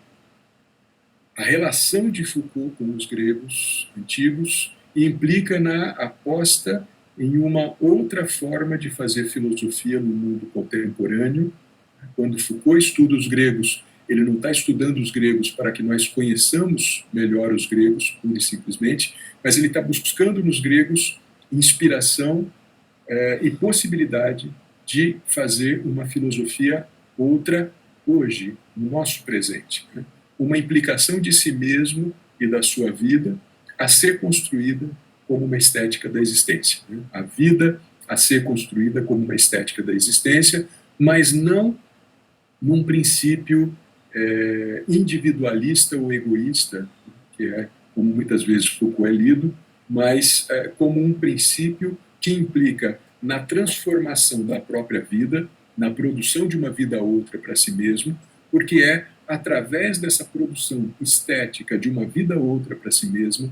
relação de Foucault com os gregos antigos e implica na aposta em uma outra forma de fazer filosofia no mundo contemporâneo. Quando Foucault estuda os gregos, ele não está estudando os gregos para que nós conheçamos melhor os gregos, pura e simplesmente, mas ele está buscando nos gregos inspiração e possibilidade de fazer uma filosofia outra hoje, no nosso presente. Né? Uma implicação de si mesmo e da sua vida a ser construída como uma estética da existência. Né? A vida a ser construída como uma estética da existência, mas não num princípio individualista ou egoísta, que é como muitas vezes Foucault é lido, mas como um princípio que implica na transformação da própria vida, na produção de uma vida outra para si mesmo, porque é através dessa produção estética de uma vida outra para si mesmo,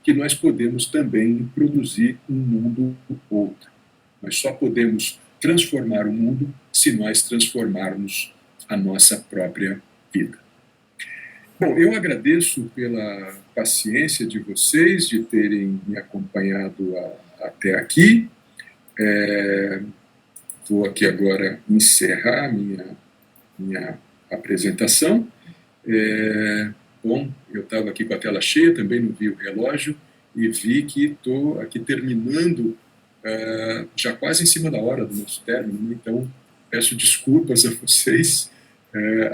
que nós podemos também produzir um mundo outro. Nós só podemos transformar o mundo se nós transformarmos a nossa própria vida. Bom, eu agradeço pela paciência de vocês, de terem me acompanhado até aqui. Vou aqui agora encerrar minha apresentação. Bom, eu estava aqui com a tela cheia, também não vi o relógio, e vi que estou aqui terminando já quase em cima da hora do nosso término, então peço desculpas a vocês,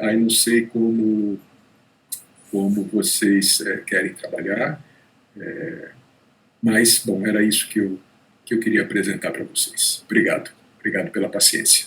Aí não sei como vocês querem trabalhar, mas, bom, era isso que eu queria apresentar para vocês. Obrigado pela paciência.